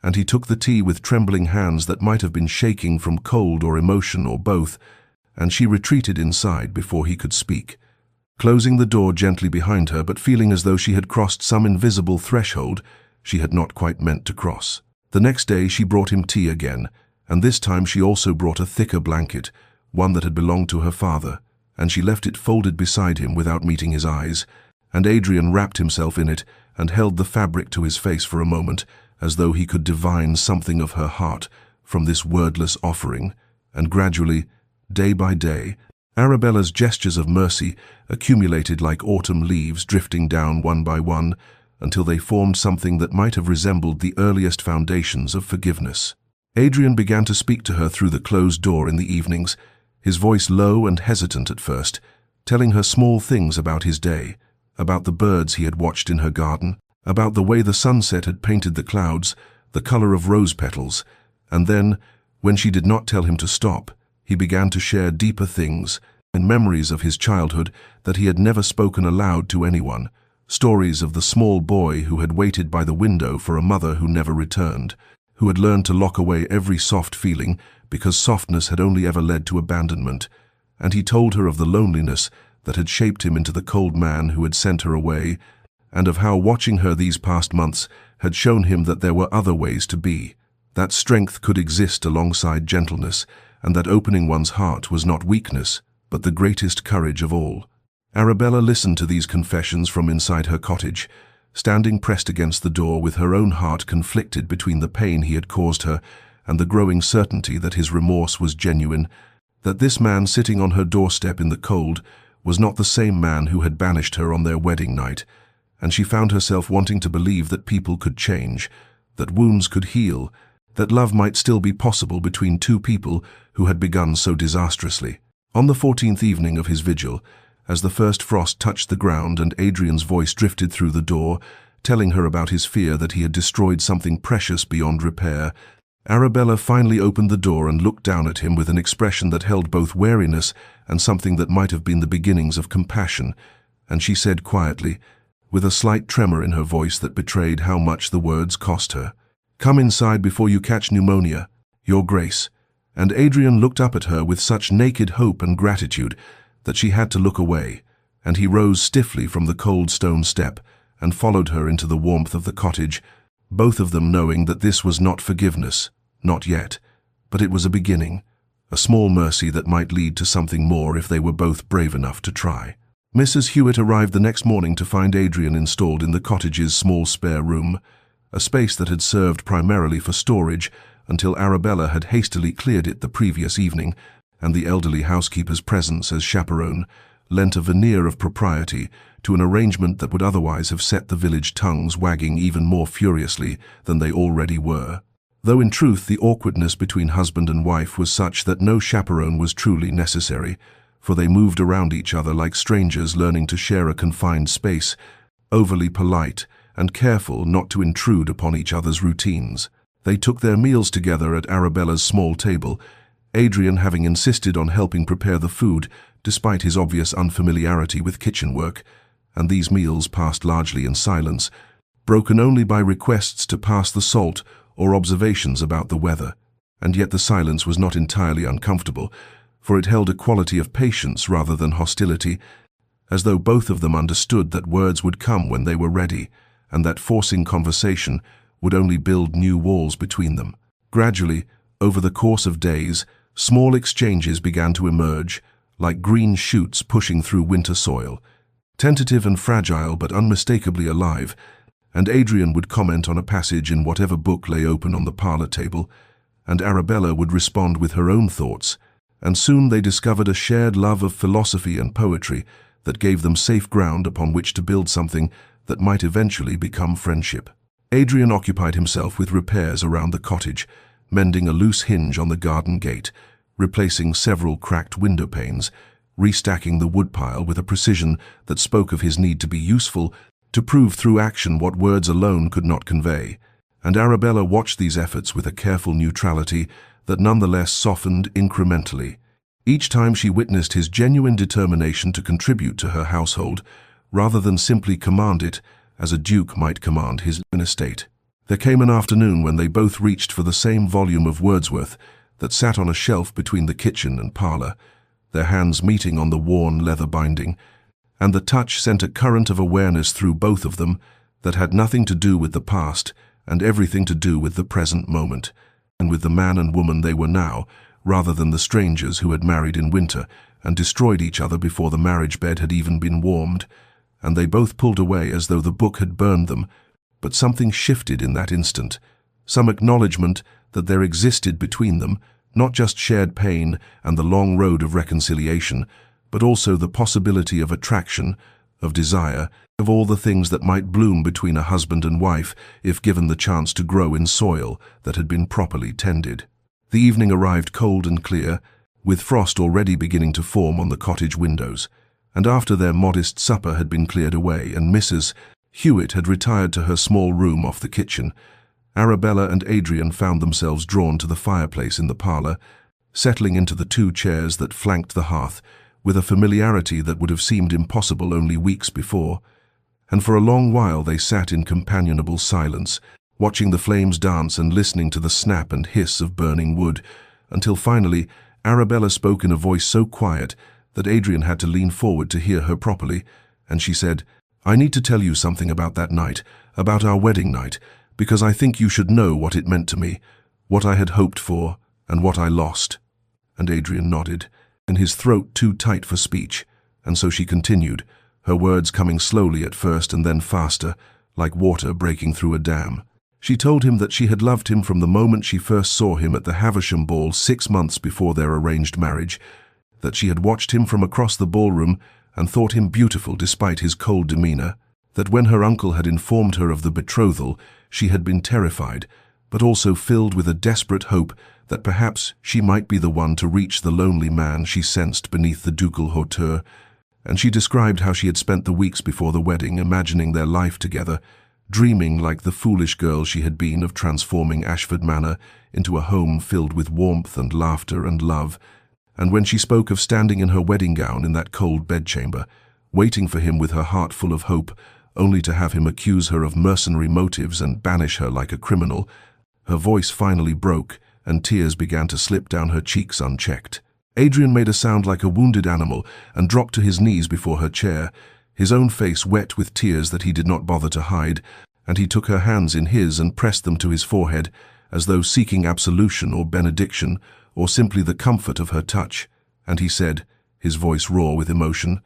and he took the tea with trembling hands that might have been shaking from cold or emotion or both, and she retreated inside before he could speak, closing the door gently behind her but feeling as though she had crossed some invisible threshold she had not quite meant to cross. The next day she brought him tea again, and this time she also brought a thicker blanket, one that had belonged to her father, and she left it folded beside him without meeting his eyes, and Adrian wrapped himself in it and held the fabric to his face for a moment, as though he could divine something of her heart from this wordless offering, and gradually, day by day, Arabella's gestures of mercy accumulated like autumn leaves drifting down one by one until they formed something that might have resembled the earliest foundations of forgiveness. Adrian began to speak to her through the closed door in the evenings, his voice low and hesitant at first, telling her small things about his day, about the birds he had watched in her garden, about the way the sunset had painted the clouds, the color of rose petals, and then, when she did not tell him to stop, he began to share deeper things and memories of his childhood that he had never spoken aloud to anyone, stories of the small boy who had waited by the window for a mother who never returned, who had learned to lock away every soft feeling because softness had only ever led to abandonment, and he told her of the loneliness that had shaped him into the cold man who had sent her away, and of how watching her these past months had shown him that there were other ways to be, that strength could exist alongside gentleness, and that opening one's heart was not weakness, but the greatest courage of all. Arabella listened to these confessions from inside her cottage, standing pressed against the door with her own heart conflicted between the pain he had caused her and the growing certainty that his remorse was genuine, that this man sitting on her doorstep in the cold was not the same man who had banished her on their wedding night, and she found herself wanting to believe that people could change, that wounds could heal, that love might still be possible between two people who had begun so disastrously. On the 14th evening of his vigil, as the first frost touched the ground and Adrian's voice drifted through the door, telling her about his fear that he had destroyed something precious beyond repair. Arabella finally opened the door and looked down at him with an expression that held both wariness and something that might have been the beginnings of compassion, and she said quietly, with a slight tremor in her voice that betrayed how much the words cost her, "Come inside before you catch pneumonia, Your Grace." And Adrian looked up at her with such naked hope and gratitude that she had to look away, and he rose stiffly from the cold stone step and followed her into the warmth of the cottage, both of them knowing that this was not forgiveness, not yet, but it was a beginning, a small mercy that might lead to something more if they were both brave enough to try. Mrs. Hewitt arrived the next morning to find Adrian installed in the cottage's small spare room, a space that had served primarily for storage until Arabella had hastily cleared it the previous evening, and the elderly housekeeper's presence as chaperone lent a veneer of propriety to an arrangement that would otherwise have set the village tongues wagging even more furiously than they already were. Though in truth the awkwardness between husband and wife was such that no chaperone was truly necessary, for they moved around each other like strangers learning to share a confined space, overly polite and careful not to intrude upon each other's routines. They took their meals together at Arabella's small table, Adrian having insisted on helping prepare the food despite his obvious unfamiliarity with kitchen work, and these meals passed largely in silence, broken only by requests to pass the salt or observations about the weather. And yet the silence was not entirely uncomfortable, for it held a quality of patience rather than hostility, as though both of them understood that words would come when they were ready, and that forcing conversation would only build new walls between them. Gradually, over the course of days, small exchanges began to emerge, like green shoots pushing through winter soil, tentative and fragile but unmistakably alive, and Adrian would comment on a passage in whatever book lay open on the parlor table, and Arabella would respond with her own thoughts, and soon they discovered a shared love of philosophy and poetry that gave them safe ground upon which to build something that might eventually become friendship. Adrian occupied himself with repairs around the cottage, mending a loose hinge on the garden gate, replacing several cracked window panes, restacking the woodpile with a precision that spoke of his need to be useful, to prove through action what words alone could not convey. And Arabella watched these efforts with a careful neutrality that nonetheless softened incrementally. Each time she witnessed his genuine determination to contribute to her household, rather than simply command it, as a duke might command his own estate. There came an afternoon when they both reached for the same volume of Wordsworth that sat on a shelf between the kitchen and parlor, their hands meeting on the worn leather binding, and the touch sent a current of awareness through both of them that had nothing to do with the past and everything to do with the present moment, and with the man and woman they were now, rather than the strangers who had married in winter and destroyed each other before the marriage bed had even been warmed. And they both pulled away as though the book had burned them, but something shifted in that instant, some acknowledgement that there existed between them not just shared pain and the long road of reconciliation, but also the possibility of attraction, of desire, of all the things that might bloom between a husband and wife if given the chance to grow in soil that had been properly tended. The evening arrived cold and clear, with frost already beginning to form on the cottage windows, and after their modest supper had been cleared away and Mrs. Hewitt had retired to her small room off the kitchen, Arabella and Adrian found themselves drawn to the fireplace in the parlor, settling into the two chairs that flanked the hearth with a familiarity that would have seemed impossible only weeks before, and for a long while they sat in companionable silence, watching the flames dance and listening to the snap and hiss of burning wood, until finally Arabella spoke in a voice so quiet that Adrian had to lean forward to hear her properly, and she said, "I need to tell you something about that night, about our wedding night, because I think you should know what it meant to me, what I had hoped for, and what I lost." And Adrian nodded, in his throat too tight for speech, and so she continued, her words coming slowly at first and then faster, like water breaking through a dam. She told him that she had loved him from the moment she first saw him at the Havisham ball 6 months before their arranged marriage, that she had watched him from across the ballroom and thought him beautiful despite his cold demeanor, that when her uncle had informed her of the betrothal, she had been terrified, but also filled with a desperate hope that perhaps she might be the one to reach the lonely man she sensed beneath the ducal hauteur, and she described how she had spent the weeks before the wedding imagining their life together, dreaming like the foolish girl she had been of transforming Ashford Manor into a home filled with warmth and laughter and love. And when she spoke of standing in her wedding gown in that cold bedchamber, waiting for him with her heart full of hope, only to have him accuse her of mercenary motives and banish her like a criminal, her voice finally broke and tears began to slip down her cheeks unchecked. Adrian made a sound like a wounded animal and dropped to his knees before her chair, his own face wet with tears that he did not bother to hide, and he took her hands in his and pressed them to his forehead, as though seeking absolution or benediction, or simply the comfort of her touch. And he said, his voice raw with emotion,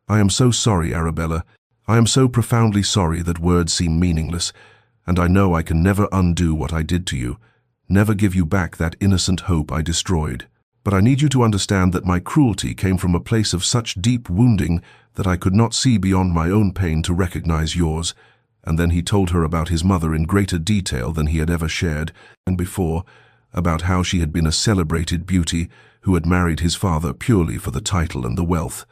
"I am so sorry, Arabella. I am so profoundly sorry that words seem meaningless, and I know I can never undo what I did to you, never give you back that innocent hope I destroyed. But I need you to understand that my cruelty came from a place of such deep wounding that I could not see beyond my own pain to recognize yours." And then he told her about his mother in greater detail than he had ever shared, and before, about how she had been a celebrated beauty who had married his father purely for the title and the wealth,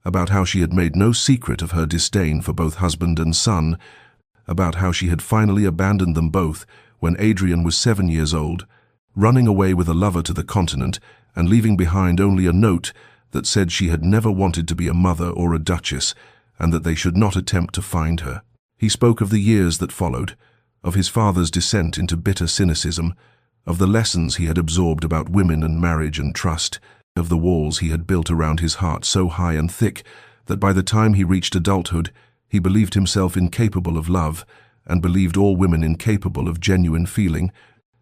about how she had made no secret of her disdain for both husband and son, about how she had finally abandoned them both when Adrian was 7 years old, running away with a lover to the continent and leaving behind only a note that said she had never wanted to be a mother or a duchess, and that they should not attempt to find her. He spoke of the years that followed, of his father's descent into bitter cynicism, of the lessons he had absorbed about women and marriage and trust, of the walls he had built around his heart so high and thick that by the time he reached adulthood, he believed himself incapable of love and believed all women incapable of genuine feeling.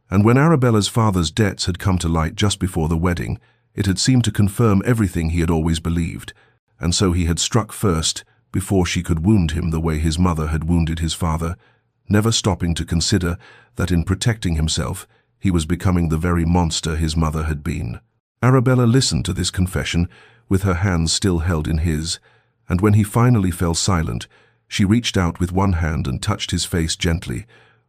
And when Arabella's father's debts had come to light just before the wedding, it had seemed to confirm everything he had always believed, and so he had struck first before she could wound him the way his mother had wounded his father, never stopping to consider that in protecting himself, he was becoming the very monster his mother had been. Arabella listened to this confession with her hands still held in his, and when he finally fell silent, she reached out with one hand and touched his face gently,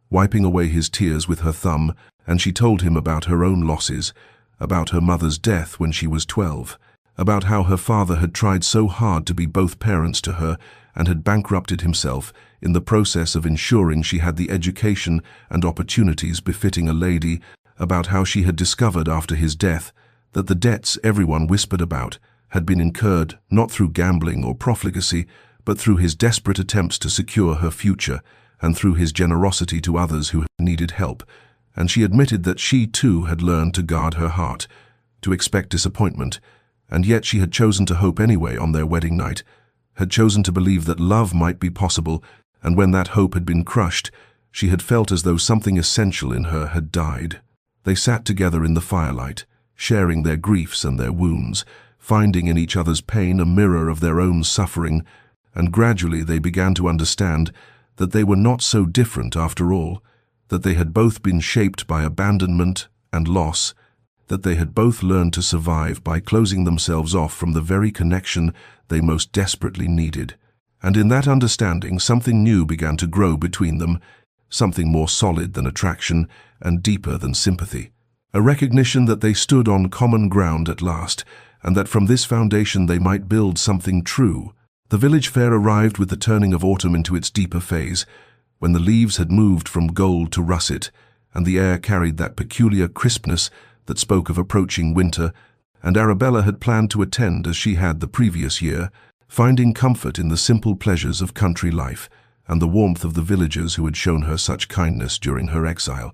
wiping away his tears with her thumb, and she told him about her own losses, about her mother's death when she was 12, about how her father had tried so hard to be both parents to her and had bankrupted himself in the process of ensuring she had the education and opportunities befitting a lady, about how she had discovered after his death that the debts everyone whispered about had been incurred not through gambling or profligacy, but through his desperate attempts to secure her future and through his generosity to others who needed help, and she admitted that she too had learned to guard her heart, to expect disappointment, and yet she had chosen to hope anyway on their wedding night, had chosen to believe that love might be possible, and when that hope had been crushed, she had felt as though something essential in her had died. They sat together in the firelight, sharing their griefs and their wounds, finding in each other's pain a mirror of their own suffering, and gradually they began to understand that they were not so different after all, that they had both been shaped by abandonment and loss, that they had both learned to survive by closing themselves off from the very connection they most desperately needed. And in that understanding, something new began to grow between them, something more solid than attraction and deeper than sympathy. A recognition that they stood on common ground at last, and that from this foundation they might build something true. The village fair arrived with the turning of autumn into its deeper phase, when the leaves had moved from gold to russet, and the air carried that peculiar crispness that spoke of approaching winter, and Arabella had planned to attend as she had the previous year, finding comfort in the simple pleasures of country life and the warmth of the villagers who had shown her such kindness during her exile.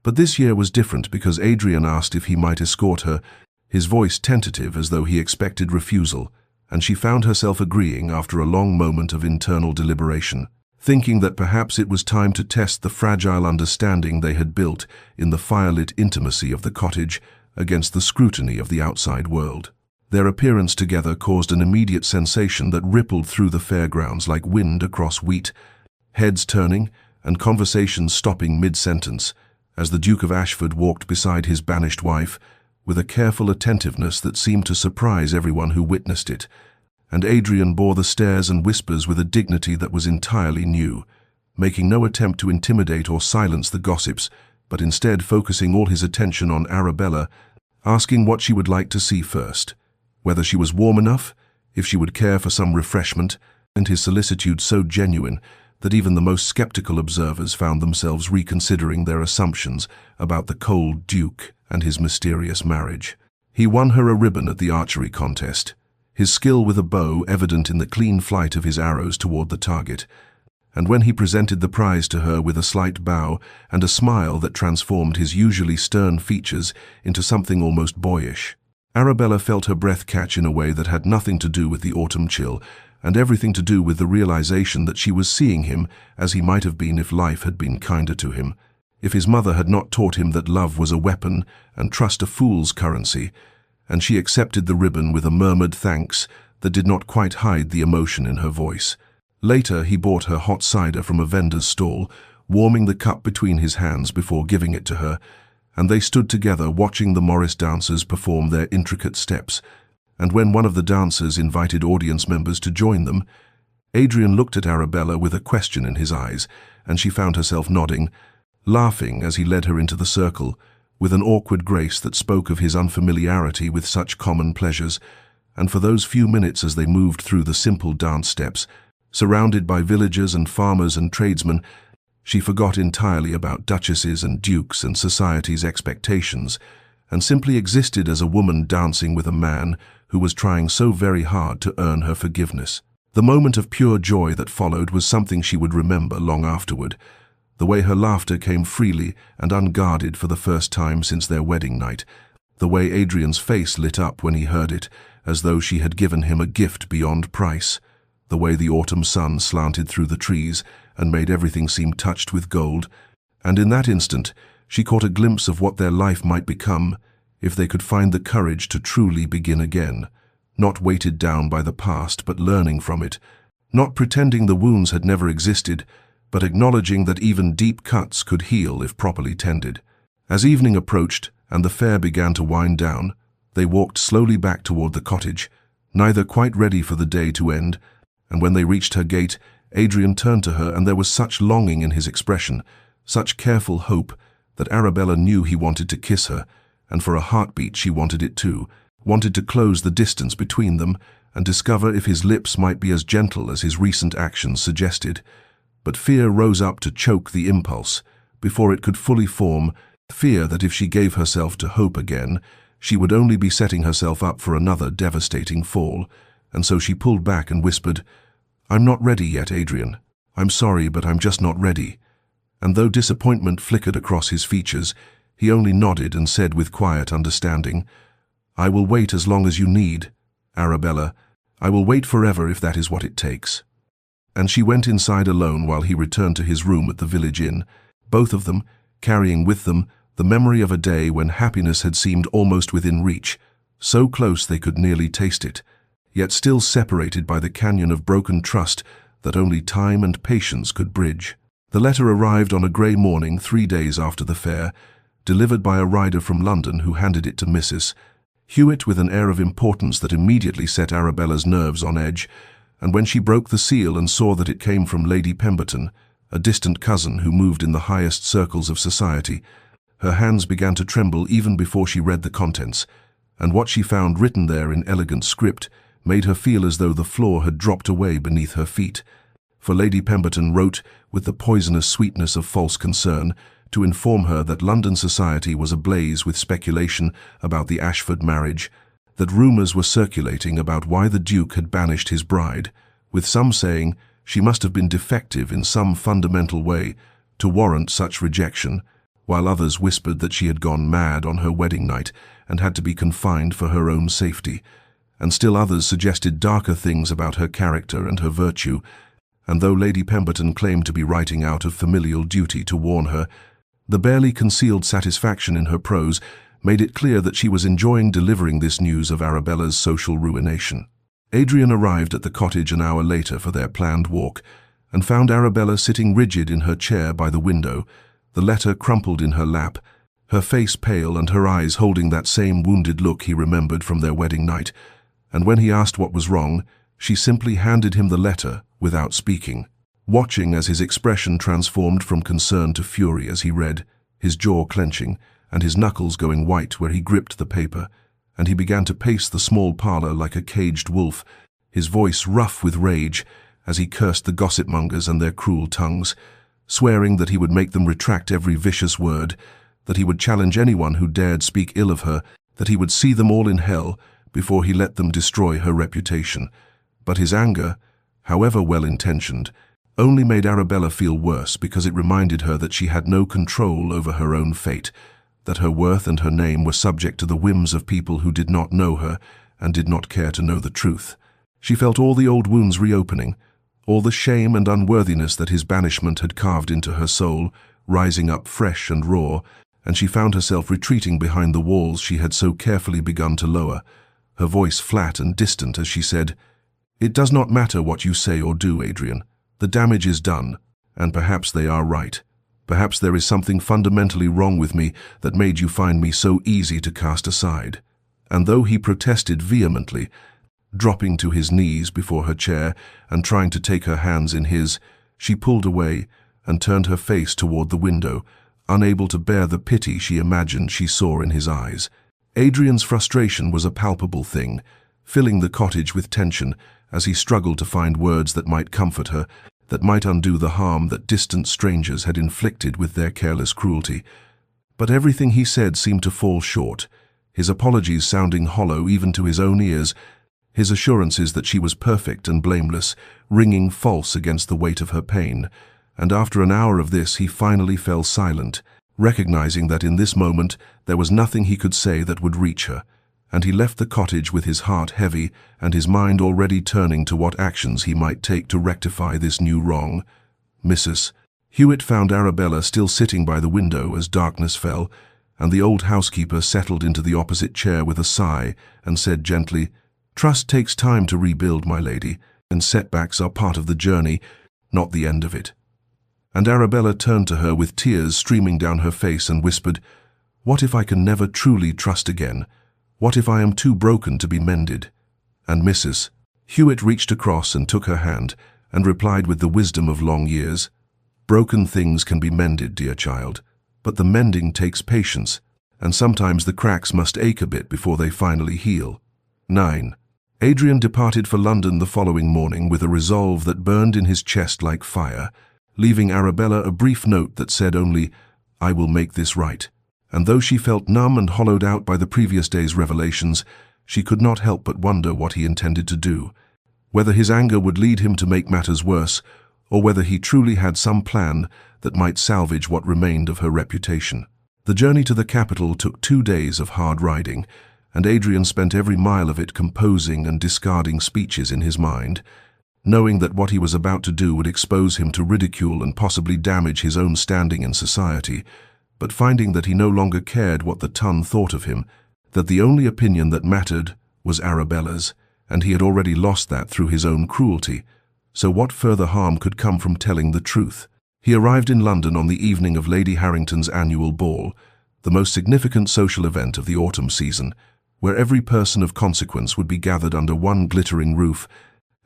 But this year was different because Adrian asked if he might escort her, his voice tentative as though he expected refusal, and she found herself agreeing after a long moment of internal deliberation, thinking that perhaps it was time to test the fragile understanding they had built in the firelit intimacy of the cottage against the scrutiny of the outside world. Their appearance together caused an immediate sensation that rippled through the fairgrounds like wind across wheat, heads turning and conversations stopping mid-sentence, as the Duke of Ashford walked beside his banished wife, with a careful attentiveness that seemed to surprise everyone who witnessed it, and Adrian bore the stares and whispers with a dignity that was entirely new, making no attempt to intimidate or silence the gossips, but instead focusing all his attention on Arabella, asking what she would like to see first, whether she was warm enough, if she would care for some refreshment, and his solicitude so genuine that even the most skeptical observers found themselves reconsidering their assumptions about the cold Duke and his mysterious marriage. He won her a ribbon at the archery contest, his skill with a bow evident in the clean flight of his arrows toward the target, and when he presented the prize to her with a slight bow and a smile that transformed his usually stern features into something almost boyish. Arabella felt her breath catch in a way that had nothing to do with the autumn chill, and everything to do with the realization that she was seeing him as he might have been if life had been kinder to him, if his mother had not taught him that love was a weapon and trust a fool's currency, and she accepted the ribbon with a murmured thanks that did not quite hide the emotion in her voice. Later, he bought her hot cider from a vendor's stall, warming the cup between his hands before giving it to her, and they stood together watching the Morris dancers perform their intricate steps. And when one of the dancers invited audience members to join them, Adrian looked at Arabella with a question in his eyes, and she found herself nodding, laughing as he led her into the circle, with an awkward grace that spoke of his unfamiliarity with such common pleasures. And for those few minutes as they moved through the simple dance steps, surrounded by villagers and farmers and tradesmen, she forgot entirely about duchesses and dukes and society's expectations, and simply existed as a woman dancing with a man who was trying so very hard to earn her forgiveness. The moment of pure joy that followed was something she would remember long afterward, the way her laughter came freely and unguarded for the first time since their wedding night, the way Adrian's face lit up when he heard it, as though she had given him a gift beyond price, the way the autumn sun slanted through the trees and made everything seem touched with gold, and in that instant she caught a glimpse of what their life might become if they could find the courage to truly begin again, not weighted down by the past but learning from it, not pretending the wounds had never existed, but acknowledging that even deep cuts could heal if properly tended. As evening approached and the fair began to wind down, they walked slowly back toward the cottage, neither quite ready for the day to end, and when they reached her gate, Adrian turned to her, and there was such longing in his expression, such careful hope, that Arabella knew he wanted to kiss her, and for a heartbeat she wanted it too, wanted to close the distance between them and discover if his lips might be as gentle as his recent actions suggested. But fear rose up to choke the impulse, before it could fully form, fear that if she gave herself to hope again, she would only be setting herself up for another devastating fall, and so she pulled back and whispered, "I'm not ready yet, Adrian. I'm sorry, but I'm just not ready." And though disappointment flickered across his features, he only nodded and said with quiet understanding, "I will wait as long as you need, Arabella. I will wait forever if that is what it takes." And she went inside alone while he returned to his room at the village inn, both of them carrying with them the memory of a day when happiness had seemed almost within reach, so close they could nearly taste it, yet still separated by the canyon of broken trust that only time and patience could bridge. The letter arrived on a grey morning 3 days after the fair, delivered by a rider from London who handed it to Mrs. Hewitt with an air of importance that immediately set Arabella's nerves on edge, and when she broke the seal and saw that it came from Lady Pemberton, a distant cousin who moved in the highest circles of society, her hands began to tremble even before she read the contents, and what she found written there in elegant script made her feel as though the floor had dropped away beneath her feet. For Lady Pemberton wrote, with the poisonous sweetness of false concern, to inform her that London society was ablaze with speculation about the Ashford marriage, that rumours were circulating about why the Duke had banished his bride, with some saying she must have been defective in some fundamental way to warrant such rejection, while others whispered that she had gone mad on her wedding night and had to be confined for her own safety, and still others suggested darker things about her character and her virtue, and though Lady Pemberton claimed to be writing out of familial duty to warn her, the barely concealed satisfaction in her prose made it clear that she was enjoying delivering this news of Arabella's social ruination. Adrian arrived at the cottage an hour later for their planned walk, and found Arabella sitting rigid in her chair by the window, the letter crumpled in her lap, her face pale and her eyes holding that same wounded look he remembered from their wedding night, and when he asked what was wrong, she simply handed him the letter without speaking, watching as his expression transformed from concern to fury as he read, his jaw clenching and his knuckles going white where he gripped the paper, and he began to pace the small parlour like a caged wolf, his voice rough with rage, as he cursed the gossip-mongers and their cruel tongues, swearing that he would make them retract every vicious word, that he would challenge anyone who dared speak ill of her, that he would see them all in hell before he let them destroy her reputation. But his anger, however well-intentioned, only made Arabella feel worse because it reminded her that she had no control over her own fate, that her worth and her name were subject to the whims of people who did not know her and did not care to know the truth. She felt all the old wounds reopening, all the shame and unworthiness that his banishment had carved into her soul, rising up fresh and raw, and she found herself retreating behind the walls she had so carefully begun to lower, her voice flat and distant as she said, "It does not matter what you say or do, Adrian. The damage is done, and perhaps they are right. Perhaps there is something fundamentally wrong with me that made you find me so easy to cast aside." And though he protested vehemently, dropping to his knees before her chair and trying to take her hands in his, she pulled away and turned her face toward the window, unable to bear the pity she imagined she saw in his eyes. Adrian's frustration was a palpable thing, filling the cottage with tension as he struggled to find words that might comfort her, that might undo the harm that distant strangers had inflicted with their careless cruelty. But everything he said seemed to fall short, his apologies sounding hollow even to his own ears, his assurances that she was perfect and blameless, ringing false against the weight of her pain. And after an hour of this he finally fell silent, recognizing that in this moment there was nothing he could say that would reach her, and he left the cottage with his heart heavy and his mind already turning to what actions he might take to rectify this new wrong. Mrs. Hewitt found Arabella still sitting by the window as darkness fell, and the old housekeeper settled into the opposite chair with a sigh and said gently, "Trust takes time to rebuild, my lady, and setbacks are part of the journey, not the end of it." And Arabella turned to her with tears streaming down her face and whispered, "What if I can never truly trust again? What if I am too broken to be mended?" And Mrs. Hewitt reached across and took her hand and replied with the wisdom of long years, "Broken things can be mended, dear child, but the mending takes patience, and sometimes the cracks must ache a bit before they finally heal." 9. Adrian departed for London the following morning with a resolve that burned in his chest like fire, leaving Arabella a brief note that said only, "I will make this right." And though she felt numb and hollowed out by the previous day's revelations, she could not help but wonder what he intended to do, whether his anger would lead him to make matters worse, or whether he truly had some plan that might salvage what remained of her reputation. The journey to the capital took 2 days of hard riding, and Adrian spent every mile of it composing and discarding speeches in his mind, knowing that what he was about to do would expose him to ridicule and possibly damage his own standing in society, but finding that he no longer cared what the ton thought of him, that the only opinion that mattered was Arabella's, and he had already lost that through his own cruelty. So what further harm could come from telling the truth? He arrived in London on the evening of Lady Harrington's annual ball, the most significant social event of the autumn season, where every person of consequence would be gathered under one glittering roof,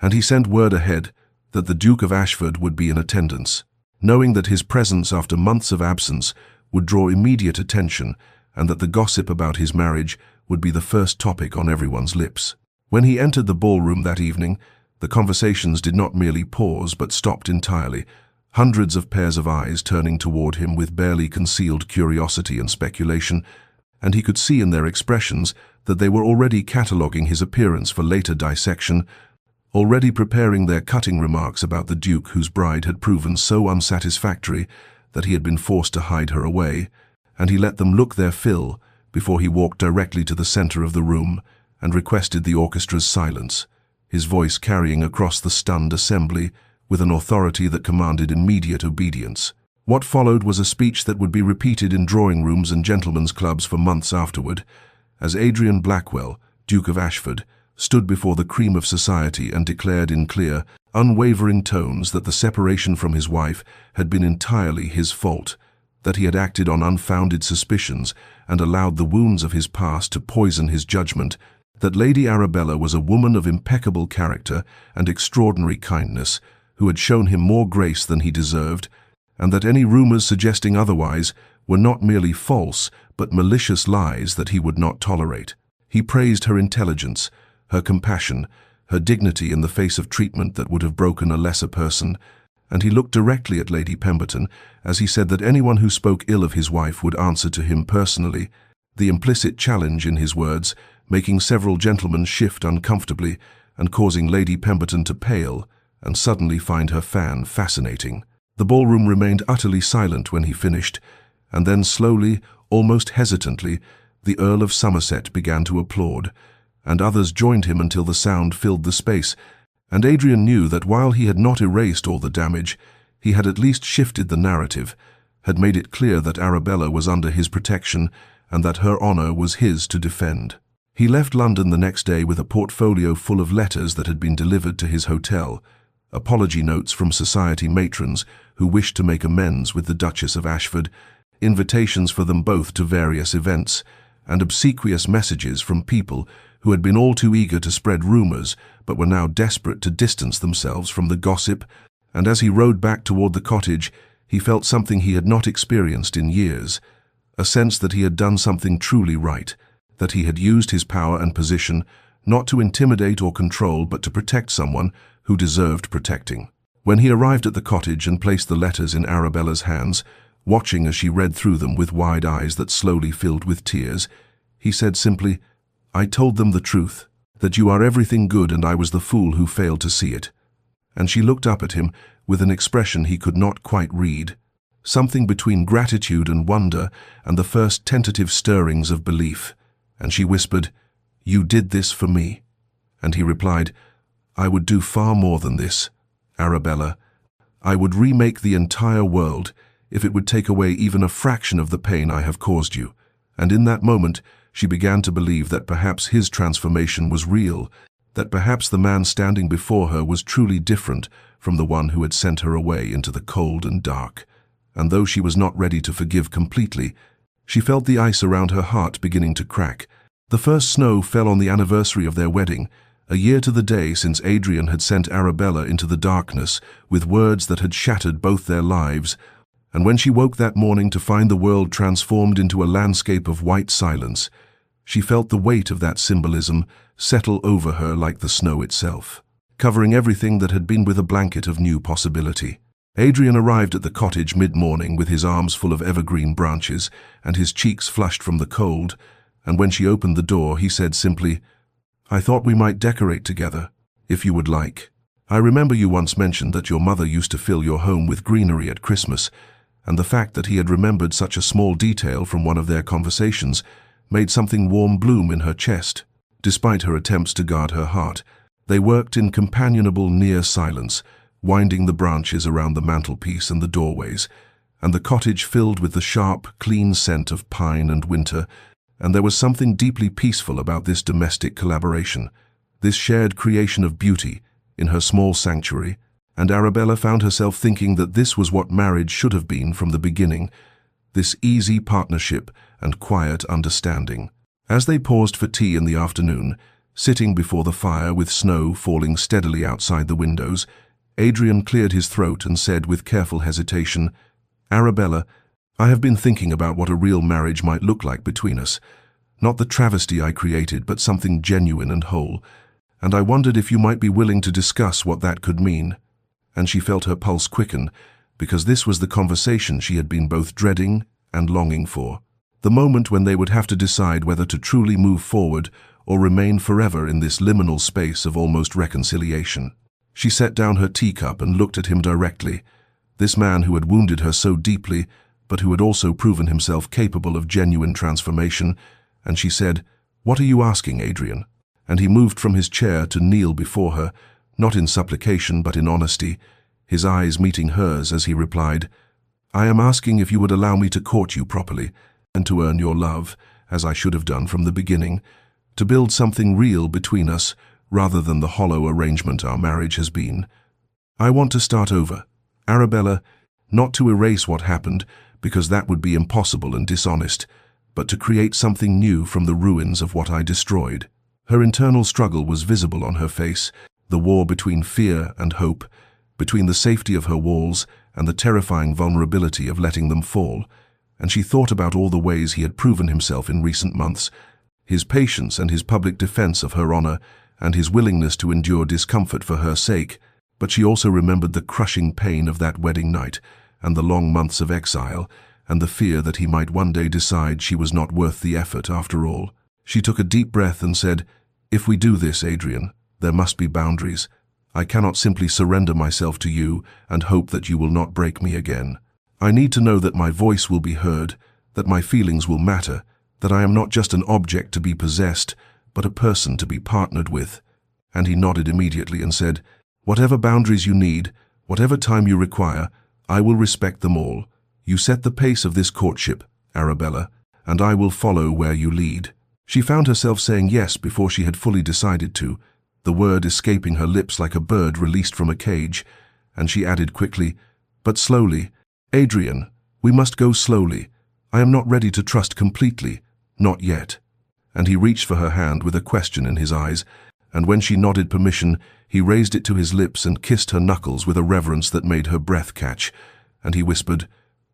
and he sent word ahead that the Duke of Ashford would be in attendance, knowing that his presence after months of absence would draw immediate attention and that the gossip about his marriage would be the first topic on everyone's lips. When he entered the ballroom that evening, the conversations did not merely pause but stopped entirely, hundreds of pairs of eyes turning toward him with barely concealed curiosity and speculation, and he could see in their expressions that they were already cataloguing his appearance for later dissection, already preparing their cutting remarks about the Duke whose bride had proven so unsatisfactory that he had been forced to hide her away, and he let them look their fill before he walked directly to the center of the room and requested the orchestra's silence, his voice carrying across the stunned assembly with an authority that commanded immediate obedience. What followed was a speech that would be repeated in drawing rooms and gentlemen's clubs for months afterward, as Adrian Blackwell, Duke of Ashford, stood before the cream of society and declared in clear, unwavering tones that the separation from his wife had been entirely his fault, that he had acted on unfounded suspicions and allowed the wounds of his past to poison his judgment, that Lady Arabella was a woman of impeccable character and extraordinary kindness, who had shown him more grace than he deserved, and that any rumors suggesting otherwise were not merely false but malicious lies that he would not tolerate. He praised her intelligence, her compassion, her dignity in the face of treatment that would have broken a lesser person, and he looked directly at Lady Pemberton as he said that anyone who spoke ill of his wife would answer to him personally, the implicit challenge in his words making several gentlemen shift uncomfortably and causing Lady Pemberton to pale and suddenly find her fan fascinating. The ballroom remained utterly silent when he finished, and then slowly, almost hesitantly, the Earl of Somerset began to applaud, and others joined him until the sound filled the space, and Adrian knew that while he had not erased all the damage, he had at least shifted the narrative, had made it clear that Arabella was under his protection and that her honor was his to defend. He left London the next day with a portfolio full of letters that had been delivered to his hotel, apology notes from society matrons who wished to make amends with the Duchess of Ashford, invitations for them both to various events, and obsequious messages from people who had been all too eager to spread rumors but were now desperate to distance themselves from the gossip. And as he rode back toward the cottage, he felt something he had not experienced in years, a sense that he had done something truly right, that he had used his power and position not to intimidate or control but to protect someone who deserved protecting. When he arrived at the cottage and placed the letters in Arabella's hands, watching as she read through them with wide eyes that slowly filled with tears, he said simply, "I told them the truth, that you are everything good and I was the fool who failed to see it." And she looked up at him with an expression he could not quite read, something between gratitude and wonder and the first tentative stirrings of belief, and she whispered, "You did this for me." And he replied, "I would do far more than this, Arabella. I would remake the entire world if it would take away even a fraction of the pain I have caused you." And in that moment, she began to believe that perhaps his transformation was real, that perhaps the man standing before her was truly different from the one who had sent her away into the cold and dark. And though she was not ready to forgive completely, she felt the ice around her heart beginning to crack. The first snow fell on the anniversary of their wedding, a year to the day since Adrian had sent Arabella into the darkness with words that had shattered both their lives, and when she woke that morning to find the world transformed into a landscape of white silence, she felt the weight of that symbolism settle over her like the snow itself, covering everything that had been with a blanket of new possibility. Adrian arrived at the cottage mid-morning with his arms full of evergreen branches and his cheeks flushed from the cold, and when she opened the door, he said simply, "I thought we might decorate together, if you would like. I remember you once mentioned that your mother used to fill your home with greenery at Christmas," and the fact that he had remembered such a small detail from one of their conversations made something warm bloom in her chest. Despite her attempts to guard her heart, they worked in companionable near silence, winding the branches around the mantelpiece and the doorways, and the cottage filled with the sharp, clean scent of pine and winter, and there was something deeply peaceful about this domestic collaboration, this shared creation of beauty in her small sanctuary, and Arabella found herself thinking that this was what marriage should have been from the beginning, this easy partnership and quiet understanding. As they paused for tea in the afternoon, sitting before the fire with snow falling steadily outside the windows, Adrian cleared his throat and said with careful hesitation, "Arabella, I have been thinking about what a real marriage might look like between us. Not the travesty I created, but something genuine and whole. And I wondered if you might be willing to discuss what that could mean." And she felt her pulse quicken, because this was the conversation she had been both dreading and longing for. The moment when they would have to decide whether to truly move forward or remain forever in this liminal space of almost reconciliation. She set down her teacup and looked at him directly, this man who had wounded her so deeply, but who had also proven himself capable of genuine transformation, and she said, "What are you asking, Adrian?" And he moved from his chair to kneel before her, not in supplication but in honesty, his eyes meeting hers as he replied, "I am asking if you would allow me to court you properly, and to earn your love, as I should have done from the beginning, to build something real between us, rather than the hollow arrangement our marriage has been. I want to start over, Arabella, not to erase what happened, because that would be impossible and dishonest, but to create something new from the ruins of what I destroyed." Her internal struggle was visible on her face, the war between fear and hope, between the safety of her walls and the terrifying vulnerability of letting them fall, and she thought about all the ways he had proven himself in recent months, his patience and his public defense of her honor, and his willingness to endure discomfort for her sake, but she also remembered the crushing pain of that wedding night, and the long months of exile, and the fear that he might one day decide she was not worth the effort after all. She took a deep breath and said, "If we do this, Adrian, there must be boundaries. I cannot simply surrender myself to you and hope that you will not break me again. I need to know that my voice will be heard, that my feelings will matter, that I am not just an object to be possessed, but a person to be partnered with." And he nodded immediately and said, "Whatever boundaries you need, whatever time you require, I will respect them all. You set the pace of this courtship, Arabella, and I will follow where you lead." She found herself saying yes before she had fully decided to, the word escaping her lips like a bird released from a cage, and she added quickly, "But slowly. Adrian, we must go slowly. I am not ready to trust completely, not yet." And he reached for her hand with a question in his eyes, and when she nodded permission, he raised it to his lips and kissed her knuckles with a reverence that made her breath catch, and he whispered,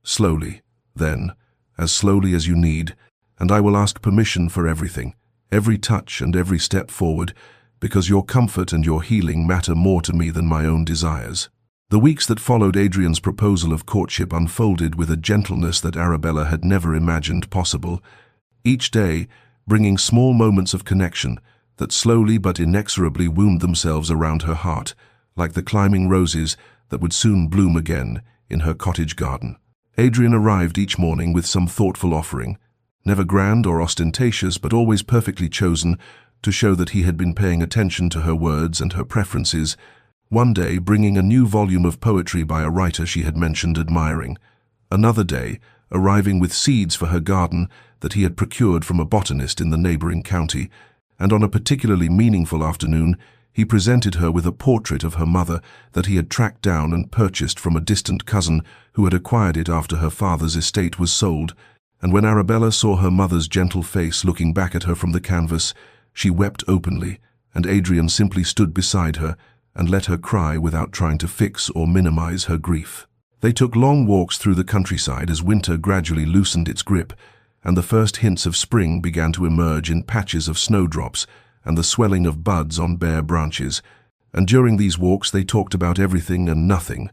"Slowly, then, as slowly as you need, and I will ask permission for everything, every touch and every step forward, because your comfort and your healing matter more to me than my own desires." The weeks that followed Adrian's proposal of courtship unfolded with a gentleness that Arabella had never imagined possible, each day bringing small moments of connection that slowly but inexorably wound themselves around her heart, like the climbing roses that would soon bloom again in her cottage garden. Adrian arrived each morning with some thoughtful offering, never grand or ostentatious but always perfectly chosen to show that he had been paying attention to her words and her preferences, one day bringing a new volume of poetry by a writer she had mentioned admiring, another day arriving with seeds for her garden that he had procured from a botanist in the neighboring county, and on a particularly meaningful afternoon he presented her with a portrait of her mother that he had tracked down and purchased from a distant cousin who had acquired it after her father's estate was sold, and when Arabella saw her mother's gentle face looking back at her from the canvas, she wept openly, and Adrian simply stood beside her and let her cry without trying to fix or minimize her grief. They took long walks through the countryside as winter gradually loosened its grip, and the first hints of spring began to emerge in patches of snowdrops and the swelling of buds on bare branches. And during these walks they talked about everything and nothing,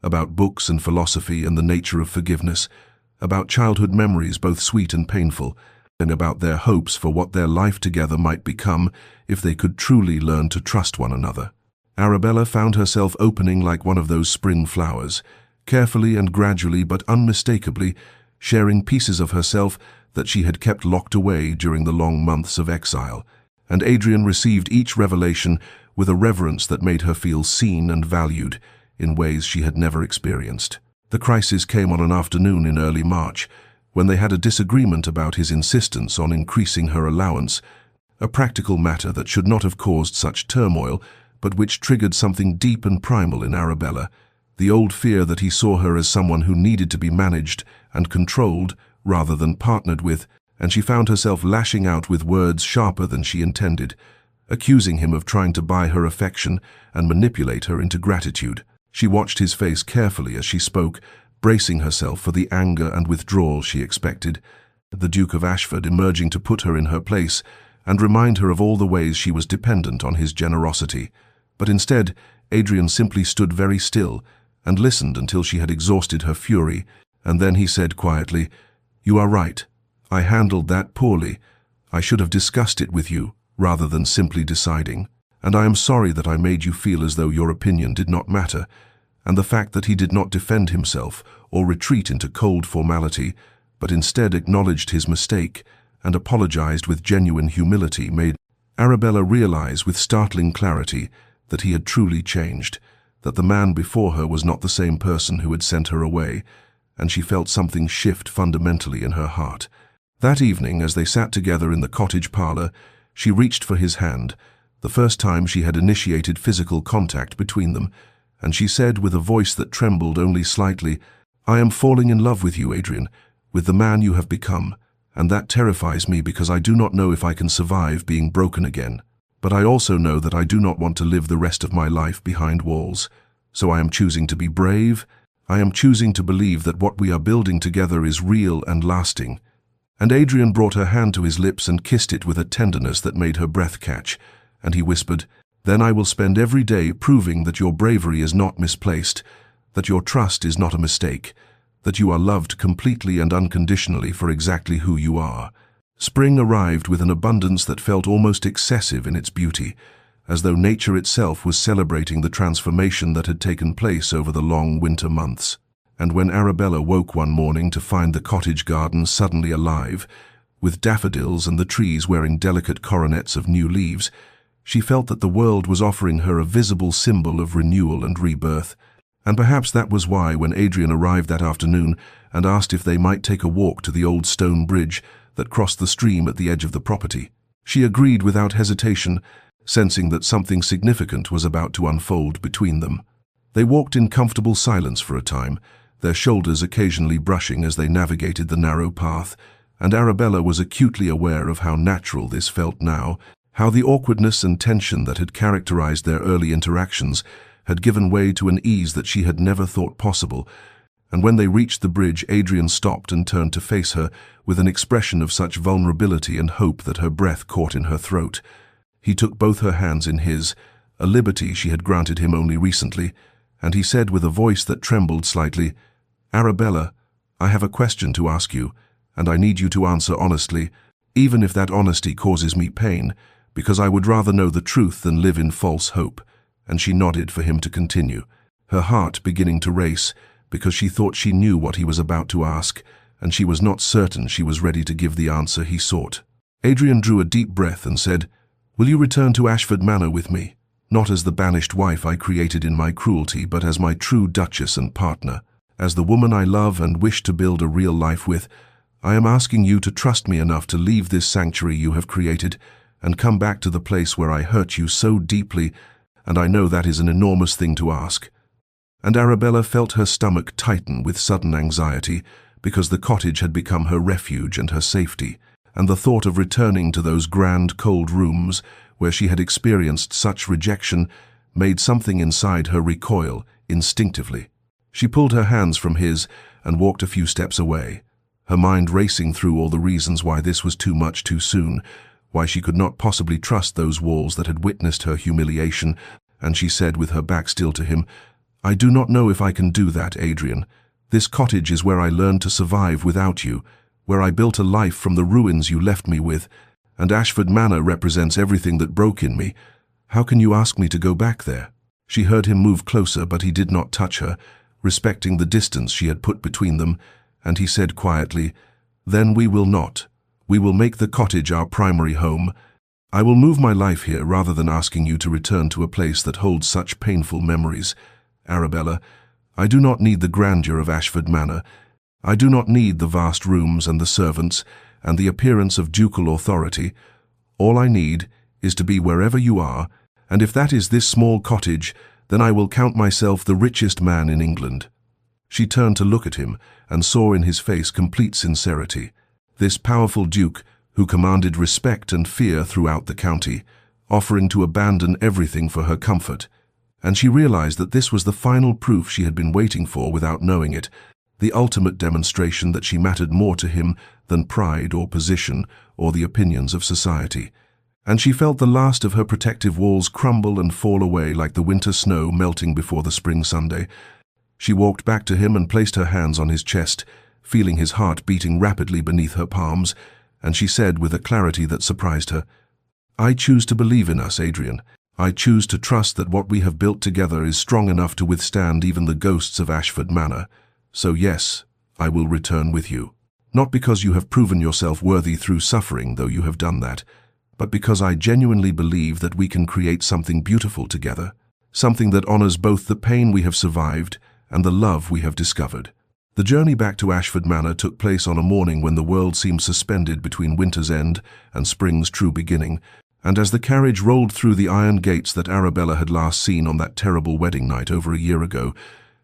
about books and philosophy and the nature of forgiveness, about childhood memories both sweet and painful, and about their hopes for what their life together might become if they could truly learn to trust one another. Arabella found herself opening like one of those spring flowers, carefully and gradually but unmistakably sharing pieces of herself that she had kept locked away during the long months of exile, and Adrian received each revelation with a reverence that made her feel seen and valued in ways she had never experienced. The crisis came on an afternoon in early March, when they had a disagreement about his insistence on increasing her allowance, a practical matter that should not have caused such turmoil, but which triggered something deep and primal in Arabella, the old fear that he saw her as someone who needed to be managed and controlled rather than partnered with, and she found herself lashing out with words sharper than she intended, accusing him of trying to buy her affection and manipulate her into gratitude. She watched his face carefully as she spoke, bracing herself for the anger and withdrawal she expected, the Duke of Ashford emerging to put her in her place and remind her of all the ways she was dependent on his generosity. But instead, Adrian simply stood very still and listened until she had exhausted her fury, and then he said quietly, "You are right. I handled that poorly. I should have discussed it with you, rather than simply deciding. And I am sorry that I made you feel as though your opinion did not matter." And the fact that he did not defend himself or retreat into cold formality, but instead acknowledged his mistake and apologized with genuine humility made Arabella realize with startling clarity that he had truly changed, that the man before her was not the same person who had sent her away, and she felt something shift fundamentally in her heart. That evening, as they sat together in the cottage parlor, she reached for his hand, the first time she had initiated physical contact between them, and she said with a voice that trembled only slightly, "I am falling in love with you, Adrian, with the man you have become, and that terrifies me because I do not know if I can survive being broken again. But I also know that I do not want to live the rest of my life behind walls. So I am choosing to be brave. I am choosing to believe that what we are building together is real and lasting." And Adrian brought her hand to his lips and kissed it with a tenderness that made her breath catch, and he whispered, "Then I will spend every day proving that your bravery is not misplaced, that your trust is not a mistake, that you are loved completely and unconditionally for exactly who you are." Spring arrived with an abundance that felt almost excessive in its beauty, as though nature itself was celebrating the transformation that had taken place over the long winter months. And when Arabella woke one morning to find the cottage garden suddenly alive, with daffodils and the trees wearing delicate coronets of new leaves, she felt that the world was offering her a visible symbol of renewal and rebirth. And perhaps that was why, when Adrian arrived that afternoon and asked if they might take a walk to the old stone bridge that crossed the stream at the edge of the property, she agreed without hesitation, sensing that something significant was about to unfold between them. They walked in comfortable silence for a time, their shoulders occasionally brushing as they navigated the narrow path, and Arabella was acutely aware of how natural this felt now, how the awkwardness and tension that had characterized their early interactions had given way to an ease that she had never thought possible. And when they reached the bridge, Adrian stopped and turned to face her with an expression of such vulnerability and hope that her breath caught in her throat. He took both her hands in his, a liberty she had granted him only recently, and he said with a voice that trembled slightly, "Arabella, I have a question to ask you, and I need you to answer honestly, even if that honesty causes me pain, because I would rather know the truth than live in false hope." And she nodded for him to continue, her heart beginning to race, because she thought she knew what he was about to ask, and she was not certain she was ready to give the answer he sought. Adrian drew a deep breath and said, "Will you return to Ashford Manor with me, not as the banished wife I created in my cruelty, but as my true duchess and partner, as the woman I love and wish to build a real life with? I am asking you to trust me enough to leave this sanctuary you have created and come back to the place where I hurt you so deeply, and I know that is an enormous thing to ask." And Arabella felt her stomach tighten with sudden anxiety, because the cottage had become her refuge and her safety, and the thought of returning to those grand, cold rooms where she had experienced such rejection made something inside her recoil instinctively. She pulled her hands from his and walked a few steps away, her mind racing through all the reasons why this was too much too soon, why she could not possibly trust those walls that had witnessed her humiliation, and she said with her back still to him, "I do not know if I can do that, Adrian. This cottage is where I learned to survive without you, where I built a life from the ruins you left me with, and Ashford Manor represents everything that broke in me. How can you ask me to go back there?" She heard him move closer, but he did not touch her, respecting the distance she had put between them, and he said quietly, "Then we will not. We will make the cottage our primary home. I will move my life here rather than asking you to return to a place that holds such painful memories. Arabella, I do not need the grandeur of Ashford Manor. I do not need the vast rooms and the servants and the appearance of ducal authority. All I need is to be wherever you are, and if that is this small cottage, then I will count myself the richest man in England." She turned to look at him and saw in his face complete sincerity. This powerful duke, who commanded respect and fear throughout the county, offering to abandon everything for her comfort. And she realized that this was the final proof she had been waiting for without knowing it, the ultimate demonstration that she mattered more to him than pride or position or the opinions of society. And she felt the last of her protective walls crumble and fall away like the winter snow melting before the spring Sunday. She walked back to him and placed her hands on his chest, feeling his heart beating rapidly beneath her palms, and she said with a clarity that surprised her, "I choose to believe in us, Adrian. I choose to trust that what we have built together is strong enough to withstand even the ghosts of Ashford Manor. So yes, I will return with you. Not because you have proven yourself worthy through suffering, though you have done that, but because I genuinely believe that we can create something beautiful together, something that honors both the pain we have survived and the love we have discovered." The journey back to Ashford Manor took place on a morning when the world seemed suspended between winter's end and spring's true beginning, and as the carriage rolled through the iron gates that Arabella had last seen on that terrible wedding night over a year ago,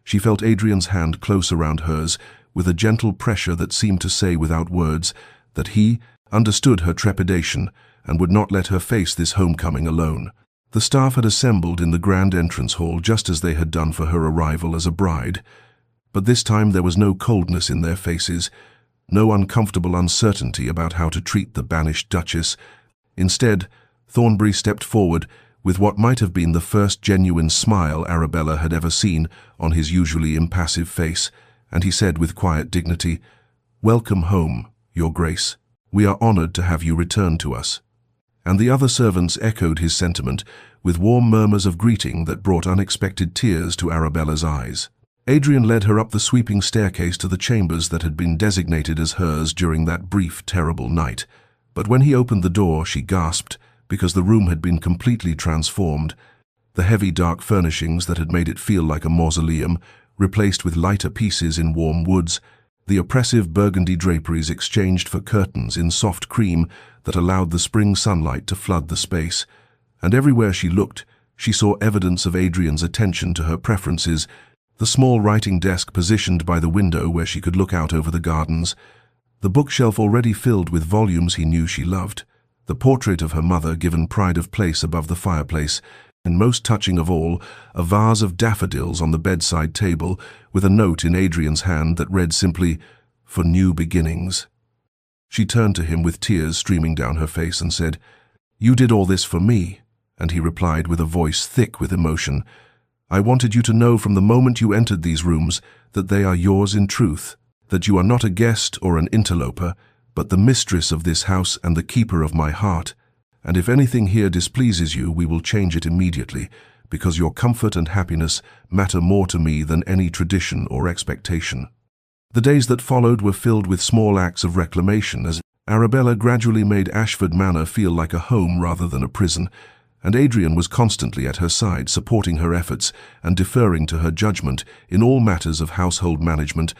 she felt Adrian's hand close around hers with a gentle pressure that seemed to say without words that he understood her trepidation and would not let her face this homecoming alone. The staff had assembled in the grand entrance hall just as they had done for her arrival as a bride, but this time there was no coldness in their faces, no uncomfortable uncertainty about how to treat the banished duchess. Instead, Thornbury stepped forward with what might have been the first genuine smile Arabella had ever seen on his usually impassive face, and he said with quiet dignity, "Welcome home, Your Grace. We are honored to have you return to us." And the other servants echoed his sentiment with warm murmurs of greeting that brought unexpected tears to Arabella's eyes. Adrian led her up the sweeping staircase to the chambers that had been designated as hers during that brief, terrible night. But when he opened the door, she gasped, because the room had been completely transformed. The heavy, dark furnishings that had made it feel like a mausoleum, replaced with lighter pieces in warm woods, the oppressive burgundy draperies exchanged for curtains in soft cream that allowed the spring sunlight to flood the space. And everywhere she looked, she saw evidence of Adrian's attention to her preferences: the small writing desk positioned by the window where she could look out over the gardens, the bookshelf already filled with volumes he knew she loved, the portrait of her mother given pride of place above the fireplace, and most touching of all, a vase of daffodils on the bedside table with a note in Adrian's hand that read simply, "For new beginnings." She turned to him with tears streaming down her face and said, "You did all this for me," and he replied with a voice thick with emotion, "I wanted you to know from the moment you entered these rooms that they are yours in truth, that you are not a guest or an interloper, but the mistress of this house and the keeper of my heart. And if anything here displeases you, we will change it immediately, because your comfort and happiness matter more to me than any tradition or expectation." The days that followed were filled with small acts of reclamation as Arabella gradually made Ashford Manor feel like a home rather than a prison, and Adrian was constantly at her side, supporting her efforts and deferring to her judgment in all matters of household management,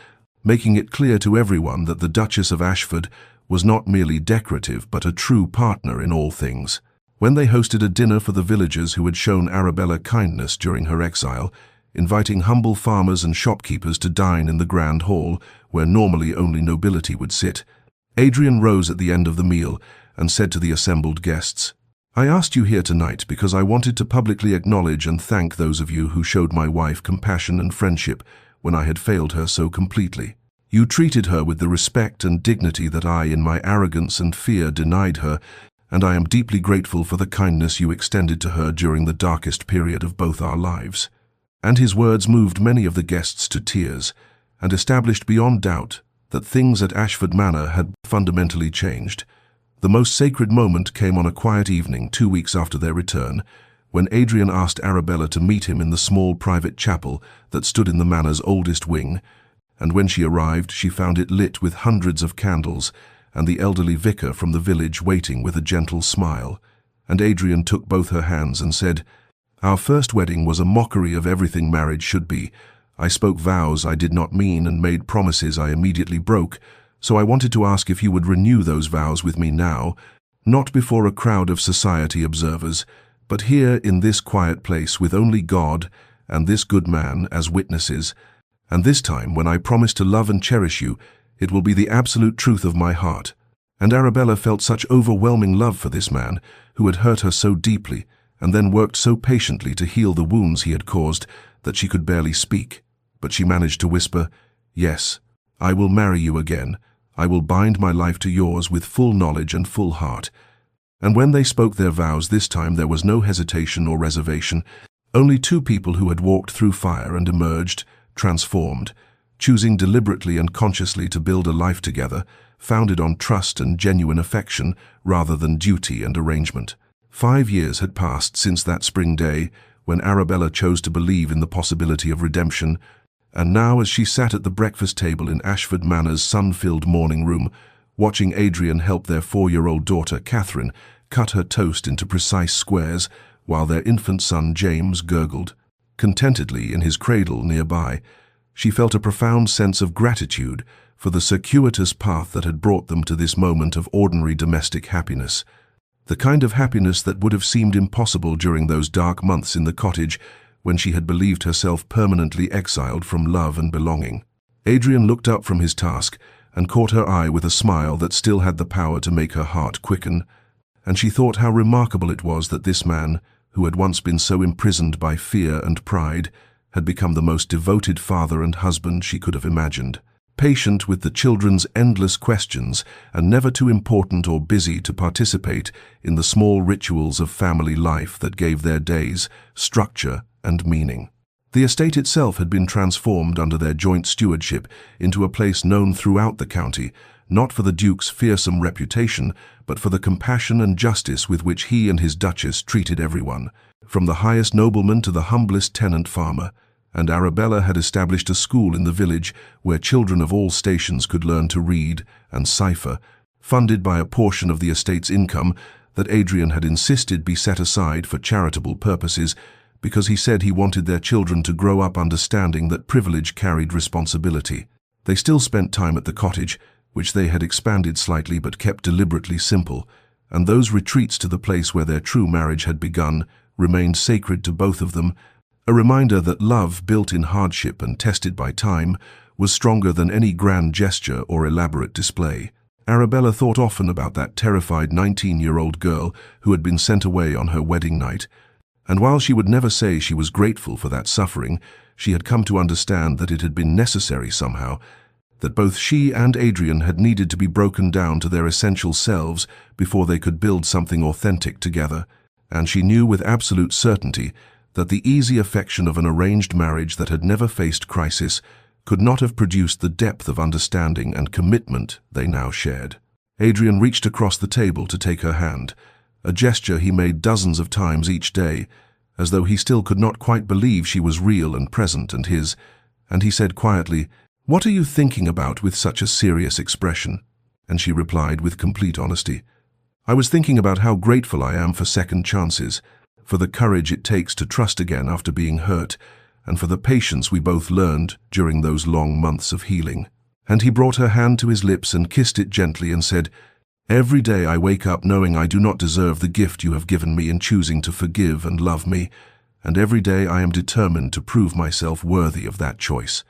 making it clear to everyone that the Duchess of Ashford was not merely decorative but a true partner in all things. When they hosted a dinner for the villagers who had shown Arabella kindness during her exile, inviting humble farmers and shopkeepers to dine in the grand hall where normally only nobility would sit, Adrian rose at the end of the meal and said to the assembled guests, "I asked you here tonight because I wanted to publicly acknowledge and thank those of you who showed my wife compassion and friendship when I had failed her so completely. You treated her with the respect and dignity that I, in my arrogance and fear, denied her, and I am deeply grateful for the kindness you extended to her during the darkest period of both our lives." And his words moved many of the guests to tears, and established beyond doubt that things at Ashford Manor had fundamentally changed. The most sacred moment came on a quiet evening 2 weeks after their return, when Adrian asked Arabella to meet him in the small private chapel that stood in the manor's oldest wing, and when she arrived she found it lit with hundreds of candles and the elderly vicar from the village waiting with a gentle smile. And Adrian took both her hands and said, "Our first wedding was a mockery of everything marriage should be. I spoke vows I did not mean and made promises I immediately broke, so I wanted to ask if you would renew those vows with me now, not before a crowd of society observers, but here in this quiet place with only God and this good man as witnesses. And this time, when I promise to love and cherish you, it will be the absolute truth of my heart." And Arabella felt such overwhelming love for this man, who had hurt her so deeply, and then worked so patiently to heal the wounds he had caused, that she could barely speak. But she managed to whisper, "Yes, I will marry you again. I will bind my life to yours with full knowledge and full heart." And when they spoke their vows this time, there was no hesitation or reservation. Only two people who had walked through fire and emerged, transformed, choosing deliberately and consciously to build a life together, founded on trust and genuine affection rather than duty and arrangement. 5 years had passed since that spring day when Arabella chose to believe in the possibility of redemption, and now as she sat at the breakfast table in Ashford Manor's sun-filled morning room, watching Adrian help their 4-year-old daughter Catherine cut her toast into precise squares while their infant son James gurgled contentedly in his cradle nearby, she felt a profound sense of gratitude for the circuitous path that had brought them to this moment of ordinary domestic happiness, the kind of happiness that would have seemed impossible during those dark months in the cottage when she had believed herself permanently exiled from love and belonging. Adrian looked up from his task and caught her eye with a smile that still had the power to make her heart quicken, and she thought how remarkable it was that this man, who had once been so imprisoned by fear and pride, had become the most devoted father and husband she could have imagined. patient with the children's endless questions and never too important or busy to participate in the small rituals of family life that gave their days structure and meaning. The estate itself had been transformed under their joint stewardship into a place known throughout the county, not for the Duke's fearsome reputation, but for the compassion and justice with which he and his Duchess treated everyone, from the highest nobleman to the humblest tenant farmer. And Arabella had established a school in the village where children of all stations could learn to read and cipher, funded by a portion of the estate's income that Adrian had insisted be set aside for charitable purposes, because he said he wanted their children to grow up understanding that privilege carried responsibility. They still spent time at the cottage, which they had expanded slightly but kept deliberately simple, and those retreats to the place where their true marriage had begun remained sacred to both of them, a reminder that love built in hardship and tested by time was stronger than any grand gesture or elaborate display. Arabella thought often about that terrified 19-year-old girl who had been sent away on her wedding night, and while she would never say she was grateful for that suffering, she had come to understand that it had been necessary somehow, that both she and Adrian had needed to be broken down to their essential selves before they could build something authentic together, and she knew with absolute certainty that the easy affection of an arranged marriage that had never faced crisis could not have produced the depth of understanding and commitment they now shared. Adrian reached across the table to take her hand, a gesture he made dozens of times each day, as though he still could not quite believe she was real and present and his, and he said quietly, "What are you thinking about with such a serious expression?" And she replied with complete honesty, "I was thinking about how grateful I am for second chances, for the courage it takes to trust again after being hurt, and for the patience we both learned during those long months of healing." And he brought her hand to his lips and kissed it gently and said, "Every day I wake up knowing I do not deserve the gift you have given me in choosing to forgive and love me, and every day I am determined to prove myself worthy of that choice."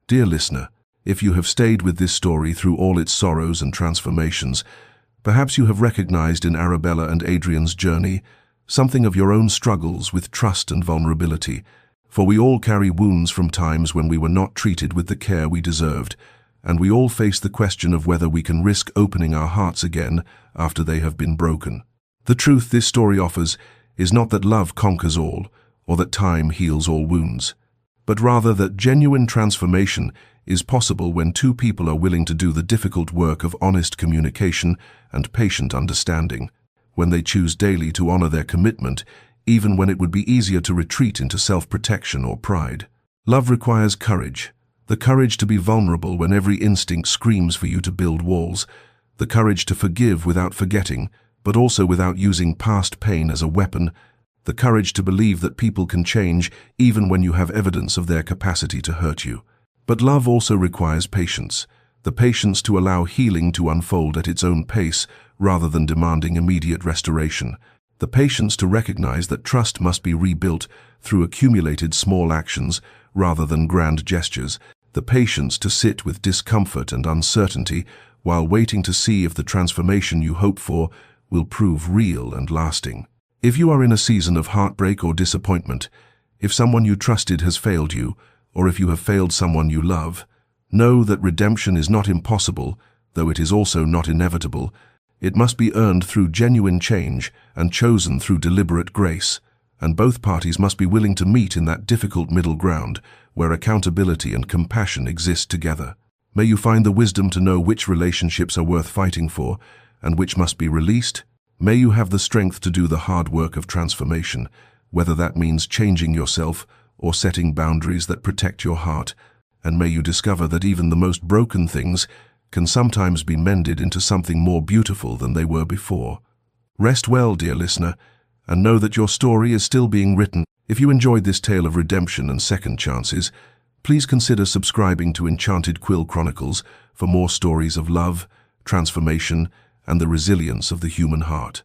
Dear listener, if you have stayed with this story through all its sorrows and transformations, perhaps you have recognized in Arabella and Adrian's journey something of your own struggles with trust and vulnerability, for we all carry wounds from times when we were not treated with the care we deserved, and we all face the question of whether we can risk opening our hearts again after they have been broken. The truth this story offers is not that love conquers all, or that time heals all wounds, but rather that genuine transformation is possible when two people are willing to do the difficult work of honest communication and patient understanding, when they choose daily to honor their commitment, even when it would be easier to retreat into self-protection or pride. Love requires courage, the courage to be vulnerable when every instinct screams for you to build walls, the courage to forgive without forgetting, but also without using past pain as a weapon, the courage to believe that people can change even when you have evidence of their capacity to hurt you. But love also requires patience, the patience to allow healing to unfold at its own pace rather than demanding immediate restoration, the patience to recognize that trust must be rebuilt through accumulated small actions rather than grand gestures, the patience to sit with discomfort and uncertainty while waiting to see if the transformation you hope for will prove real and lasting. If you are in a season of heartbreak or disappointment, if someone you trusted has failed you, or if you have failed someone you love, know that redemption is not impossible, though it is also not inevitable. It must be earned through genuine change and chosen through deliberate grace, and both parties must be willing to meet in that difficult middle ground where accountability and compassion exist together. May you find the wisdom to know which relationships are worth fighting for and which must be released. May you have the strength to do the hard work of transformation, whether that means changing yourself or setting boundaries that protect your heart, and may you discover that even the most broken things can sometimes be mended into something more beautiful than they were before. Rest well, dear listener, and know that your story is still being written. If you enjoyed this tale of redemption and second chances, please consider subscribing to Enchanted Quill Chronicles for more stories of love, transformation, and the resilience of the human heart.